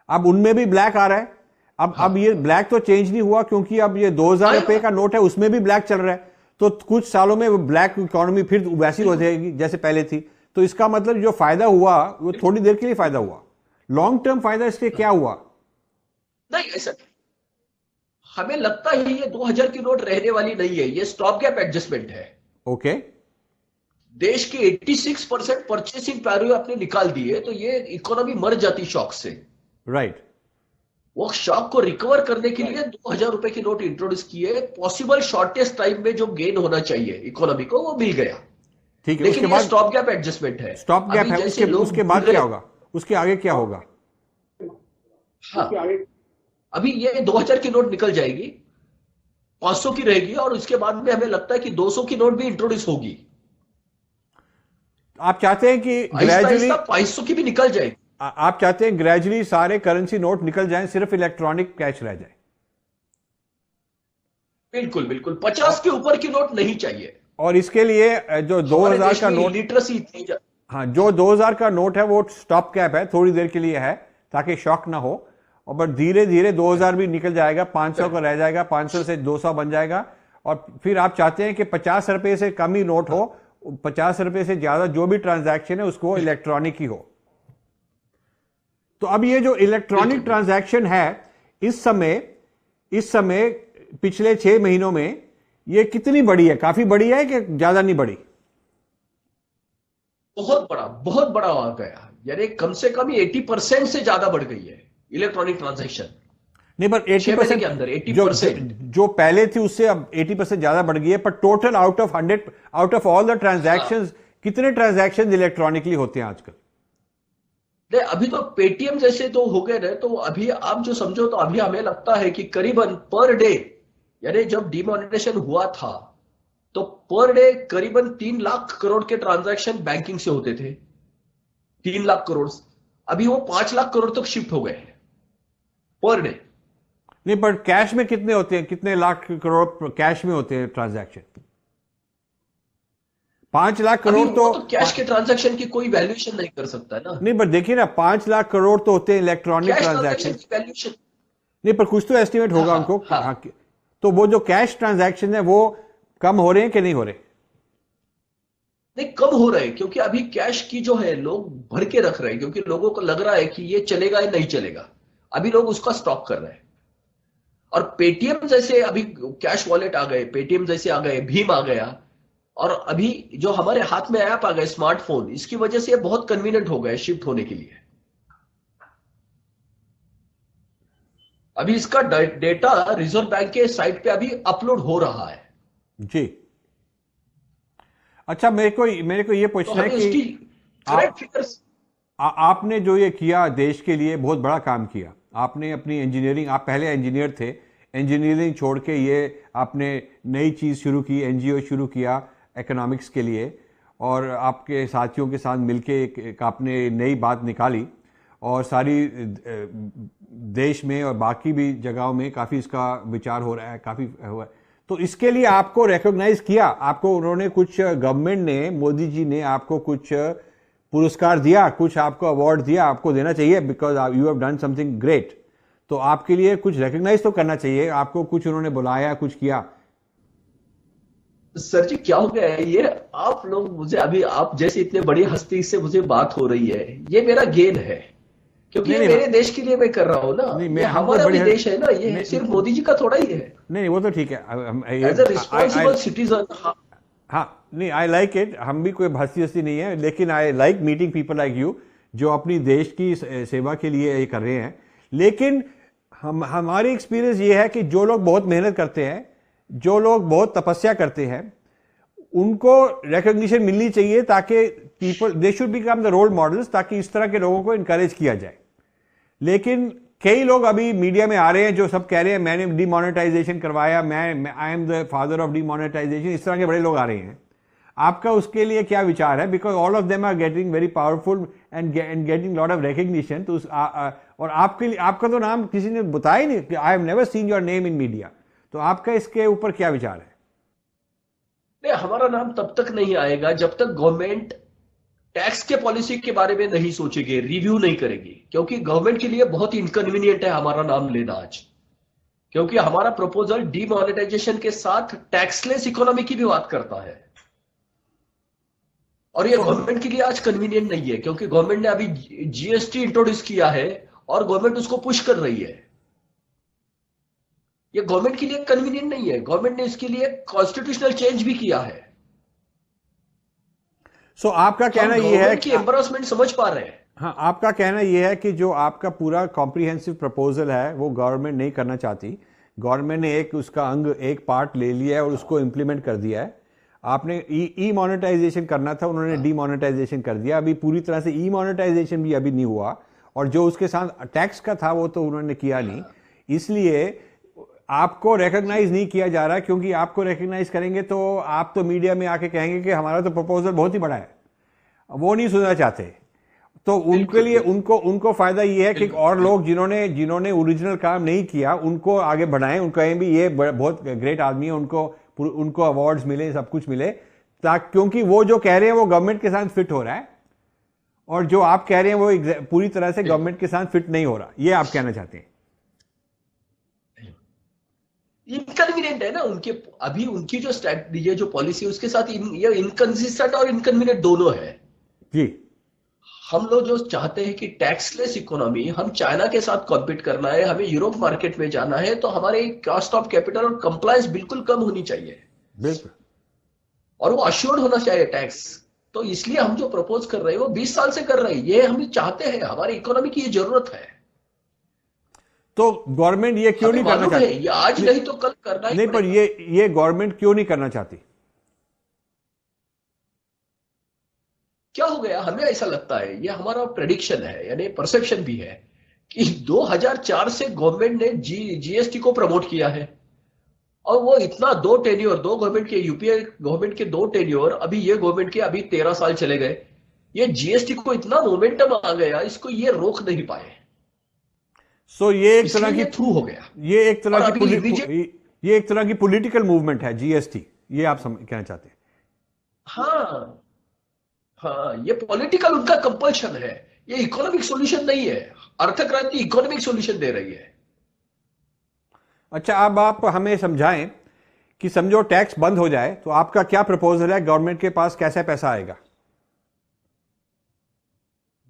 अब उनमें भी ब्लैक आ रहा है। अब ये ब्लैक तो चेंज नहीं हुआ, क्योंकि अब ये 2000 रुपए का नोट है, उसमें भी ब्लैक चल रहा है। तो कुछ सालों में ब्लैक इकोनॉमी फिर वैसी हो जाएगी जैसे पहले थी। तो इसका मतलब जो फायदा हुआ वो थोड़ी देर के लिए फायदा हुआ, लॉन्ग टर्म फायदा इसके क्या हुआ? नहीं ऐसा नहीं। हमें लगता है ये 2000 की नोट रहने वाली नहीं है, ये स्टॉप गैप एडजस्टमेंट है। ओके। देश के 86% परचेसिंग पावर आपने निकाल दिए तो ये इकोनॉमी मर जाती शॉक से। राइट। वो शॉक को रिकवर करने के लिए 2000 रुपए की नोट इंट्रोड्यूस किए, पॉसिबल शॉर्टेस्ट टाइम में जो गेन होना चाहिए इकोनॉमी को वो मिल गया। ठीक है, लेकिन उसके ये बाद स्टॉप गैप एडजस्टमेंट है। स्टॉप गैप अभी है, जैसे लोग उसके बाद क्या होगा, उसके आगे क्या होगा? हाँ, अभी ये 2000 की नोट निकल जाएगी, 500 की रहेगी, और उसके बाद में हमें लगता है कि 200 की नोट भी इंट्रोड्यूस होगी। आप चाहते हैं कि आहिस्ता ग्रेजुअली आहिस्ता 500 की भी निकल जाएगी। आप चाहते हैं ग्रेजुअली सारे करेंसी नोट निकल जाएं, सिर्फ इलेक्ट्रॉनिक कैश रह जाए? बिल्कुल बिल्कुल, 50 के ऊपर की नोट नहीं चाहिए। और इसके लिए जो 2000 का नोट, लिटरेसी इतनी हाँ, जो 2000 का नोट है वो स्टॉप कैप है, थोड़ी देर के लिए है ताकि शॉक ना हो। और बट धीरे धीरे 2000 भी निकल जाएगा, 500 का रह जाएगा, 500 से 200 बन जाएगा। और फिर आप चाहते हैं कि 50 रुपए से कम ही नोट हो, 50 रुपए से ज्यादा जो भी ट्रांजैक्शन है उसको इलेक्ट्रॉनिक ही हो। तो अब ये जो इलेक्ट्रॉनिक ट्रांजैक्शन है, इस समय पिछले 6 महीनों में ये कितनी बड़ी है? काफी बड़ी है कि ज्यादा नहीं बड़ी? बहुत बड़ा आ गया, यानी कम से कम 80% से ज्यादा बढ़ गई है इलेक्ट्रॉनिक ट्रांजैक्शन। नहीं, पर 80% के अंदर 80% जो पहले थी उससे अब 80% ज्यादा बढ़ गई है। पर total out of all the transactions, कितने ट्रांजैक्शन इलेक्ट्रॉनिकली होते हैं आजकल? अभी तो पेटीएम जैसे तो हो गए ना, तो अभी आप जो समझो, तो अभी हमें लगता है कि करीबन पर डे, यानी जब डिमोनेटाइजेशन हुआ था तो पर डे करीबन 3 लाख करोड़ के ट्रांजैक्शन बैंकिंग से होते थे। 3 लाख करोड़, अभी वो 5 लाख करोड़ तक शिफ्ट हो गए हैं पर डे। नहीं, पर कैश में कितने होते हैं, कितने लाख करोड़ कैश में होते हैं ट्रांजैक्शन? 5 लाख करोड़ तो कैश के ट्रांजैक्शन की कोई वैल्यूएशन नहीं कर सकता ना। नहीं, पर देखिए ना, 5 लाख करोड़ तो होते हैं इलेक्ट्रॉनिक ट्रांजैक्शन की वैल्यूएशन। नहीं, पर कुछ तो एस्टिमेट होगा हाँ, उनको। हाँ। हाँ, तो वो जो कैश ट्रांजैक्शन है वो कम हो रहे हैं कि नहीं हो रहे? नहीं, कम हो रहे हैं, क्योंकि अभी कैश की जो है लोग भर के रख रहे हैं, क्योंकि लोगों को लग रहा है कि ये चलेगा या नहीं चलेगा। अभी लोग उसका स्टॉक कर रहे हैं। और पेटीएम जैसे अभी कैश वॉलेट आ गए, पेटीएम जैसे आ गए, भीम आ गया, और अभी जो हमारे हाथ में ऐप आ गए स्मार्टफोन, इसकी वजह से ये बहुत कन्वीनियंट हो गए शिफ्ट होने के लिए। अभी इसका डेटा रिजर्व बैंक के साइट पे अभी अपलोड हो रहा है जी। अच्छा, मेरे को ये पूछना है कि आपने जो ये किया देश के लिए, बहुत बड़ा काम किया आपने। अपनी इंजीनियरिंग, आप पहले इंजीनियर थे, इंजीनियरिंग छोड़ के ये आपने नई चीज़ शुरू की, एनजीओ शुरू किया इकोनॉमिक्स के लिए, और आपके साथियों के साथ मिलके एक आपने नई बात निकाली, और सारी देश में और बाकी भी जगहों में काफ़ी इसका विचार हो रहा है, काफ़ी हुआ है। तो इसके लिए आपको रिकॉग्नाइज किया, आपको उन्होंने कुछ, गवर्नमेंट ने, मोदी जी ने आपको कुछ पुरस्कार दिया, कुछ आपको अवार्ड दिया? आपको देना चाहिए, because you have done something great. तो आपके लिए कुछ रिकॉग्नाइज तो करना चाहिए आपको, कुछ उन्होंने बुलाया, कुछ किया? सर जी, क्या हो गया है ये, आप लोग मुझे, अभी आप जैसे इतने बड़ी हस्ती से मुझे बात हो रही है, ये मेरा गेन है क्योंकि नहीं ये नहीं मेरे देश के लिए मैं कर रहा हूँ ना, नहीं, ये मैं हमको हमारा बड़ी भी देश है ना, ये नहीं सिर्फ मोदी जी का थोड़ा ही है। नहीं, वो तो ठीक है। As a I responsible citizen. हाँ, नहीं, आई लाइक इट। हम भी कोई हंसी हंसी नहीं है, लेकिन I like meeting people like you जो अपनी देश की सेवा के लिए ये कर रहे हैं। लेकिन हमारी एक्सपीरियंस ये है कि जो लोग बहुत मेहनत करते हैं, जो लोग बहुत तपस्या करते हैं, उनको रिकॉग्निशन मिलनी चाहिए, ताकि people they should become the role models, ताकि इस तरह के लोगों को इनकरेज किया जाए। लेकिन कई लोग अभी मीडिया में आ रहे हैं जो सब कह रहे हैं मैंने डिमोनेटाइजेशन करवाया, मैं I am the father of demonetisation, इस तरह के बड़े लोग आ रहे हैं। आपका उसके लिए क्या विचार है? Because all of them are getting very powerful and getting lot of recognition. तो और आपके लिए, आपका तो नाम किसी ने बताया ही नहीं, I have never seen your name in media. तो आपका इसके ऊपर क्या विचार है? नहीं, हमारा नाम तब तक नहीं आएगा जब तक गवर्नमेंट टैक्स के पॉलिसी के बारे में नहीं सोचेगी, रिव्यू नहीं करेगी। क्योंकि गवर्नमेंट के लिए बहुत इनकन्वीनियंट है हमारा नाम लेना आज, क्योंकि हमारा प्रपोजल डीमोनेटाइजेशन के साथ टैक्सलेस इकोनॉमी की भी बात करता है। और ये तो गवर्नमेंट के लिए आज कन्वीनियंट नहीं है, क्योंकि गवर्नमेंट ने अभी जीएसटी इंट्रोड्यूस किया है और गवर्नमेंट उसको पुश कर रही है। ये गवर्नमेंट के लिए कन्वीनियंट नहीं है। गवर्नमेंट ने इसके लिए कॉन्स्टिट्यूशनल चेंज भी किया है। सो आपका तो हम कहना यह है गवर्नमेंट की कि एम्बेरसमेंट समझ पा रहे हैं। हाँ, आपका कहना यह है कि जो आपका पूरा कॉम्प्रिहेंसिव प्रपोजल है वो गवर्नमेंट नहीं करना चाहती। गवर्नमेंट ने एक उसका अंग, एक पार्ट ले लिया है और उसको इम्प्लीमेंट कर दिया है। आपने ई मोनेटाइजेशन करना था, उन्होंने डीमोनेटाइजेशन कर दिया। अभी पूरी तरह से ई मोनेटाइजेशन भी अभी नहीं हुआ, और जो उसके साथ टैक्स का था वो तो उन्होंने किया नहीं। इसलिए आपको रिकॉग्नाइज नहीं किया जा रहा, क्योंकि आपको रिकॉग्नाइज करेंगे तो आप तो मीडिया में आके कहेंगे कि हमारा तो प्रपोजल बहुत ही बड़ा है। वो नहीं सुनना चाहते। तो उनके लिए उनको उनको फायदा ये है कि और लोग जिन्होंने जिन्होंने ओरिजिनल काम नहीं किया उनको आगे बढ़ाएं, उनको कहें भी ये बहुत ग्रेट आदमी है, उनको अवार्ड्स मिले, सब कुछ मिले, ताकि क्योंकि वो जो कह रहे हैं वो गवर्नमेंट के साथ फिट हो रहा है, और जो आप कह रहे हैं वो पूरी तरह से गवर्नमेंट के साथ फिट नहीं हो रहा। ये आप कहना चाहते हैं? इनकन्वीनियंट है ना उनके, अभी उनकी जो स्ट्रैटेजी है, जो पॉलिसी, उसके साथ ये इनकंसिस्टेंट और इनकन्वीनियंट दोनों है जी। हम लोग जो चाहते हैं कि टैक्सलेस इकोनॉमी, हम चाइना के साथ कॉम्पीट करना है, हमें यूरोप मार्केट में जाना है, तो हमारे कॉस्ट ऑफ कैपिटल और कंप्लायंस बिल्कुल कम होनी चाहिए, बिल्कुल। और वो अश्योर्ड होना चाहिए टैक्स। तो इसलिए हम जो प्रपोज कर रहे हैं वो 20 साल से कर रहे हैं, ये हम चाहते हैं, हमारी इकोनॉमी की ये जरूरत है। तो गवर्नमेंट ये क्यों नहीं करना चाहती? ये आज नहीं तो कल करना ही नहीं, पर पड़ेगा। ये गवर्नमेंट क्यों नहीं करना चाहती? क्या हो गया, हमें ऐसा लगता है, ये हमारा प्रेडिक्शन है, यानी परसेप्शन भी है, कि 2004 से गवर्नमेंट ने जीएसटी को प्रमोट किया है, और वो इतना दो टेन्योर, दो गवर्नमेंट के, यूपीए गवर्नमेंट के दो टेन्योर, अभी ये गवर्नमेंट के अभी 13 साल चले गए, ये जीएसटी को इतना मोमेंटम आ गया, इसको ये रोक नहीं पाए। सो ये एक तरह की थ्रू हो गया। ये एक तरह और की अभी ये एक तरह की पॉलिटिकल मूवमेंट है जीएसटी, ये आप कहना चाहते हैं? हाँ हाँ, ये पॉलिटिकल उनका कंपल्शन है, ये इकोनॉमिक सॉल्यूशन नहीं है। अर्थक्रांति इकोनॉमिक सॉल्यूशन दे रही है। अच्छा, अब आप हमें समझाएं कि समझो टैक्स बंद हो जाए तो आपका क्या प्रपोजल है? गवर्नमेंट के पास कैसा पैसा आएगा?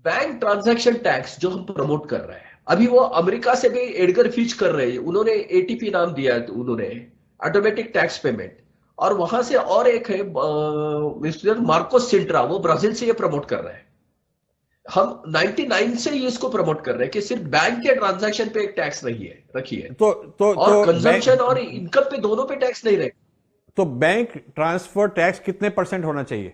बैंक ट्रांजैक्शन टैक्स जो हम प्रमोट कर रहे हैं, अभी वो अमेरिका से भी एडगर फिच कर रहे हैं, उन्होंने एटीपी नाम दिया है, उन्होंने ऑटोमेटिक टैक्स पेमेंट, और वहां से और एक है मिस्टर मार्कोस सिंट्रा, वो ब्राजील से ये प्रमोट कर रहे हैं। हम 99 से ये इसको प्रमोट कर रहे हैं कि सिर्फ बैंक के ट्रांजैक्शन पे एक टैक्स नहीं है रखी है, और कंजम्पशन और इनकम पे दोनों पे टैक्स नहीं रहे। तो बैंक ट्रांसफर टैक्स कितने % होना चाहिए?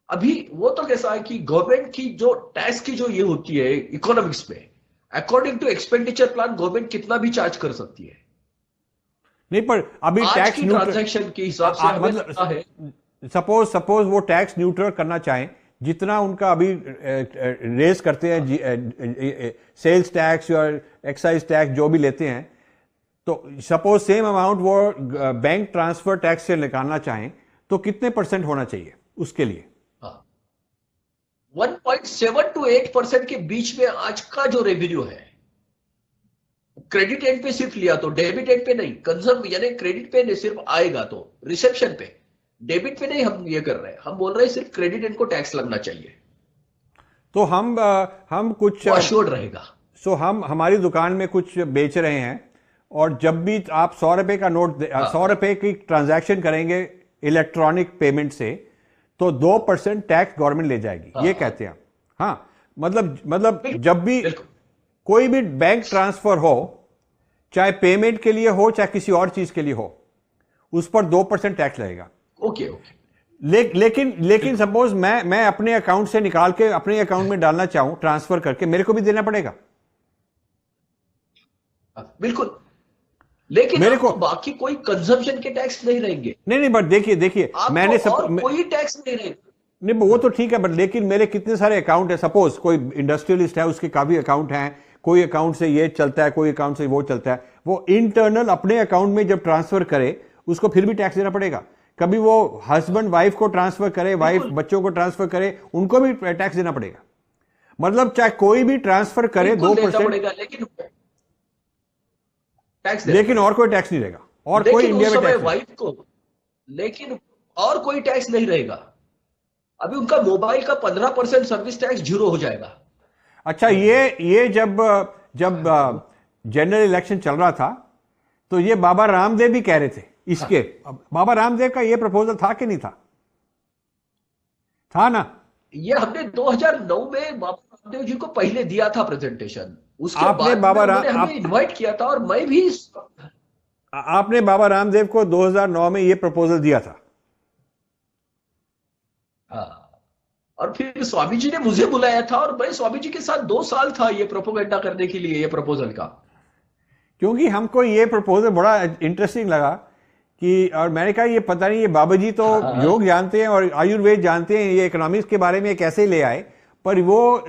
अभी वो तो कैसा है कि गवर्नमेंट की जो टैक्स की जो ये होती है इकोनॉमिक्स में, according to expenditure plan government कितना भी चार्ज कर सकती है। नहीं, पर अभी आज टैक्स की ट्रांजैक्शन के हिसाब से हमें लगता है, सपोज वो टैक्स न्यूट्रल करना चाहें, जितना उनका अभी रेस करते हैं सेल्स टैक्स और एक्साइज टैक्स जो भी लेते हैं, तो सपोज सेम अमाउंट वो बैंक ट्रांसफर टैक्स से निकालना चाहें तो कितने % होना चाहिए उसके लिए? 1.7 to 8% के बीच में आज का जो रेवेन्यू है, क्रेडिट एंड पे सिर्फ लिया तो, डेबिट एंड पे नहीं, कंजर्व यानी क्रेडिट पे नहीं, सिर्फ आएगा तो रिसेप्शन पे, डेबिट पे नहीं हम ये कर रहे हैं, हम बोल रहे हैं सिर्फ क्रेडिट एंड को टैक्स लगना चाहिए। तो हम कुछ अश्योर्ड रहेगा। सो हम हमारी दुकान में कुछ बेच रहे हैं और जब भी आप 100 रुपए का नोट 100 रुपए की ट्रांजैक्शन करेंगे इलेक्ट्रॉनिक पेमेंट से तो 2% टैक्स गवर्नमेंट ले जाएगी, ये कहते हैं। हाँ, मतलब जब भी कोई भी बैंक ट्रांसफर हो, चाहे पेमेंट के लिए हो चाहे किसी और चीज के लिए हो, उस पर 2% टैक्स लगेगा। Okay okay. लेकिन सपोज मैं अपने अकाउंट से निकाल के अपने अकाउंट में डालना चाहूं ट्रांसफर करके, मेरे को भी देना पड़ेगा। बिल्कुल, लेकिन मेरे को बाकी कोई कंजम्पशन के टैक्स नहीं रहेंगे। नहीं, बट देखिए मैंने कोई टैक्स नहीं रहेगा। नहीं, वो तो ठीक है, बट लेकिन मेरे कितने सारे अकाउंट है। सपोज कोई इंडस्ट्रियलिस्ट है, उसके काफी अकाउंट हैं, कोई अकाउंट से ये चलता है, कोई अकाउंट से वो चलता है। वो इंटरनल अपने अकाउंट में जब ट्रांसफर करे उसको फिर भी टैक्स देना पड़ेगा। कभी वो हस्बैंड वाइफ को ट्रांसफर करे, वाइफ बच्चों को ट्रांसफर करे, उनको भी टैक्स देना पड़ेगा। मतलब चाहे कोई भी ट्रांसफर करे 2%, लेकिन और कोई टैक्स नहीं रहेगा। और कोई इंडिया में टैक्स वाइफ को, लेकिन और कोई टैक्स नहीं रहेगा। अभी उनका मोबाइल का 15% सर्विस टैक्स जीरो हो जाएगा। अच्छा, ये जब जनरल इलेक्शन चल रहा था तो ये बाबा रामदेव भी कह रहे थे इसके। बाबा रामदेव का ये प्रपोजल था कि नहीं था? था ना? ये हमने 2009 में बाबा रामदेव जी को पहले दिया था प्रेजेंटेशन। उसके आपने बाद हमें इनवाइट किया था और मैं भी आपने बाबा रामदेव को 2009 में ये प्रपोजल दिया था। और फिर स्वामी जी ने मुझे बुलाया था और मैं स्वामी जी के साथ 2 साल था ये प्रोपोगेंडा करने के लिए, ये प्रपोजल का। क्योंकि हमको ये प्रपोजल बड़ा इंटरेस्टिंग लगा कि, और मैंने कहा ये पता नहीं, ये बाबा जी तो योग जानते हैं और आयुर्वेद जानते हैं, ये इकोनॉमिक्स के बारे में कैसे ले आए। पर वो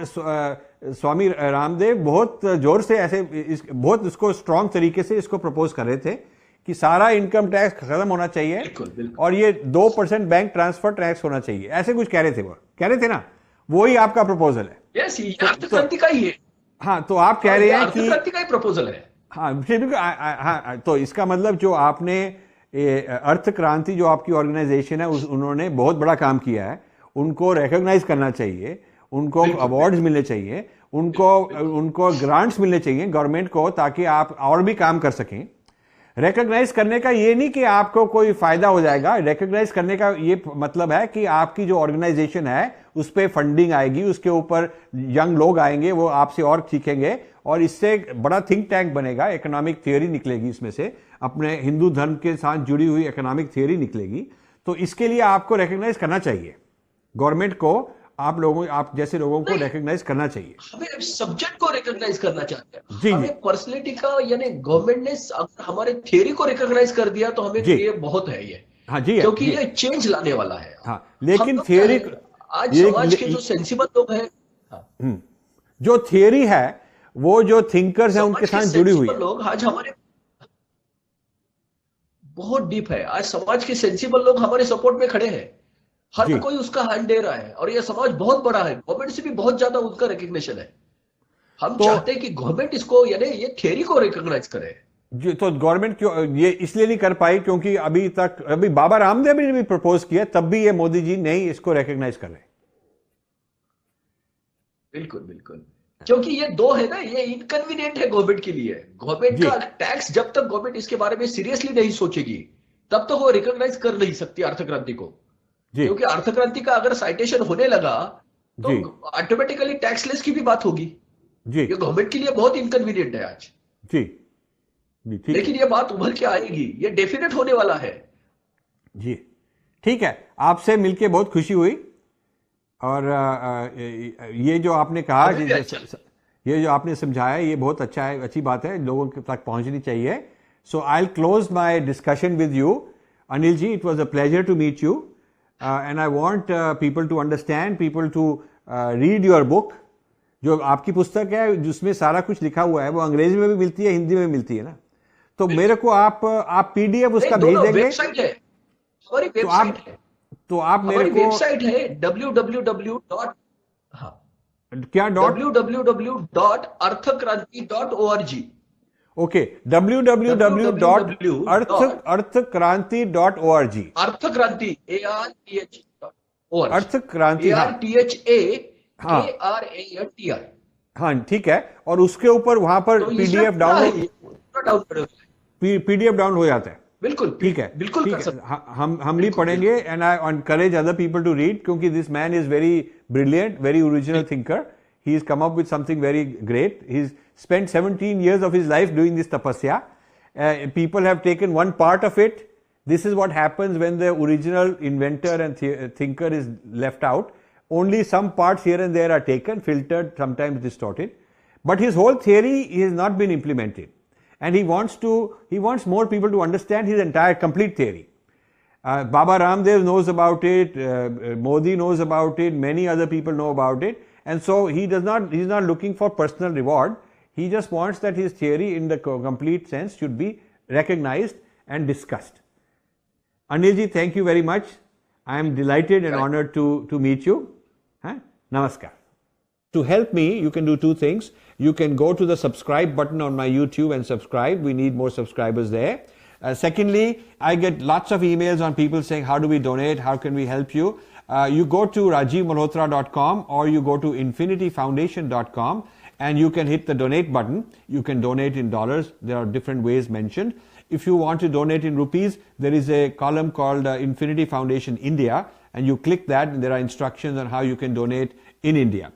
स्वामी रामदेव बहुत जोर से ऐसे बहुत इसको स्ट्रांग तरीके से इसको प्रपोज कर रहे थे कि सारा इनकम टैक्स खत्म होना चाहिए। बिल्कुल। और ये 2% बैंक ट्रांसफर टैक्स होना चाहिए, ऐसे कुछ कह रहे थे। वो कह रहे थे ना, वही आपका प्रपोजल है। यस, ये अर्थ क्रांति का ही है। हाँ, तो आप कह रहे हैं कि अर्थ क्रांति का ही प्रपोजल है। हाँ, तो इसका मतलब जो आपने अर्थ क्रांति, जो आपकी ऑर्गेनाइजेशन है, उन्होंने बहुत बड़ा काम किया है। उनको रिकॉग्नाइज करना चाहिए, उनको अवार्ड्स मिलने चाहिए, उनको ग्रांट्स मिलने चाहिए गवर्नमेंट को, ताकि आप और भी काम कर सकें। रिकॉग्नाइज करने का ये नहीं कि आपको कोई फायदा हो जाएगा। रिकॉग्नाइज करने का ये मतलब है कि आपकी जो ऑर्गेनाइजेशन है उस पर फंडिंग आएगी, उसके ऊपर यंग लोग आएंगे, वो आपसे और सीखेंगे और इससे बड़ा थिंक टैंक बनेगा। इकोनॉमिक थियोरी निकलेगी इसमें से, अपने हिंदू धर्म के साथ जुड़ी हुई इकोनॉमिक थियोरी निकलेगी। तो इसके लिए आपको रिकॉग्नाइज करना चाहिए, गवर्नमेंट को, आप जैसे लोगों को रिकॉग्नाइज करना चाहिए। हमें सब्जेक्ट को रिकॉग्नाइज करना चाहते हैं। जी, हमें पर्सनैलिटी का, यानी गवर्नमेंट ने हमारे थियरी को रिकॉग्नाइज कर दिया तो हमें ये बहुत है ये। हाँ जी, क्योंकि ये चेंज लाने वाला है। हाँ, लेकिन थियरी आज समाज के जो सेंसिबल लोग हैं, जो थियरी है, वो जो थिंकर्स हैं उनके साथ जुड़ी हुई है। लोग आज हमारे बहुत डीप है। आज समाज के सेंसिबल लोग हमारे सपोर्ट में खड़े हैं। हर कोई उसका हैंड दे रहा है और ये समाज बहुत बड़ा है। गवर्नमेंट से भी बहुत ज्यादा उनका रिकग्निशन है। हम चाहते हैं कि गवर्नमेंट इसको, यानी ये थियरी को रिकॉग्नाइज करे। तो गवर्नमेंट क्यों ये इसलिए नहीं कर पाई क्योंकि अभी बाबा रामदेव ने भी प्रपोज किया, तब भी ये मोदी जी नहीं इसको रिकॉग्नाइज कर रहे। बिल्कुल, क्योंकि ये दो है ना, ये इनकन्वीनियंट है गवर्नमेंट के लिए। गवर्नमेंट का टैक्स, जब तक गवर्नमेंट इसके बारे में सीरियसली नहीं सोचेगी तब तक वो रिकॉग्नाइज कर नहीं सकती अर्थ क्रांति को। क्योंकि अर्थ क्रांति का अगर साइटेशन होने लगा तो ऑटोमेटिकली टैक्सलेस की भी बात होगी। ये गवर्नमेंट के लिए बहुत इनकन्वीनियंट है आज। जी, लेकिन ये बात उभर के आएगी, ये डेफिनेट होने वाला है। जी, ठीक है, आपसे मिलके बहुत खुशी हुई। और ये जो आपने कहा, ये जो आपने समझाया, ये बहुत अच्छा है, अच्छी बात है, लोगों तक पहुंचनी चाहिए। So I will close my discussion with you. Anil ji, it was a pleasure to meet you and I want people to understand, people to read your book. जो आपकी पुस्तक है जिसमें सारा कुछ लिखा हुआ है, वो अंग्रेजी में भी मिलती है, हिंदी में भी मिलती है ना। तो मेरे को आप PDF उसका भेज देंगे। वेबसाइट है, हमारी वेबसाइट है। तो आप मेरे को, वेबसाइट है www. क्या dot? www.arthakranti.org। Okay, www.arthakranti.org। अर्थक्रांति, ARTH, अर्थक्रांति, ARTHA हाँ KRANTR। हाँ ठीक है, और उसके ऊपर वहां पर तो इसमें पीडीएफ पूरा है, डाउनलोड, पूरा डाउनलोड है। पीडीएफ डाउनलोड हो जाता है। बिल्कुल ठीक है, बिल्कुल ठीक कर है, सकते हैं। हम भी बिल्कुल पढ़ेंगे, बिल्कुल and I encourage other people to read, क्योंकि this man is very brilliant, very original बिल्कुल। Thinker. He has come up with something very great. He's spent 17 years of his life doing this tapasya. People have taken one part of it. This is what happens when the original inventor and thinker is left out. Only some parts here and there are taken, filtered, sometimes distorted. But his whole theory has not been implemented. And he wants more people to understand his entire complete theory. Baba Ramdev knows about it, Modi knows about it, many other people know about it, and so he's not looking for personal reward. He just wants that his theory in the complete sense should be recognized and discussed. Anilji, thank you very much. I am delighted and Correct. honored to meet you. Namaskar. To help me, you can do two things. You can go to the subscribe button on my YouTube and subscribe. We need more subscribers there. Secondly, I get lots of emails on people saying, how do we donate? How can we help you? You go to rajivmalhotra.com or you go to infinityfoundation.com and you can hit the donate button. You can donate in dollars. There are different ways mentioned. If you want to donate in rupees, there is a column called Infinity Foundation India, and you click that and there are instructions on how you can donate in India.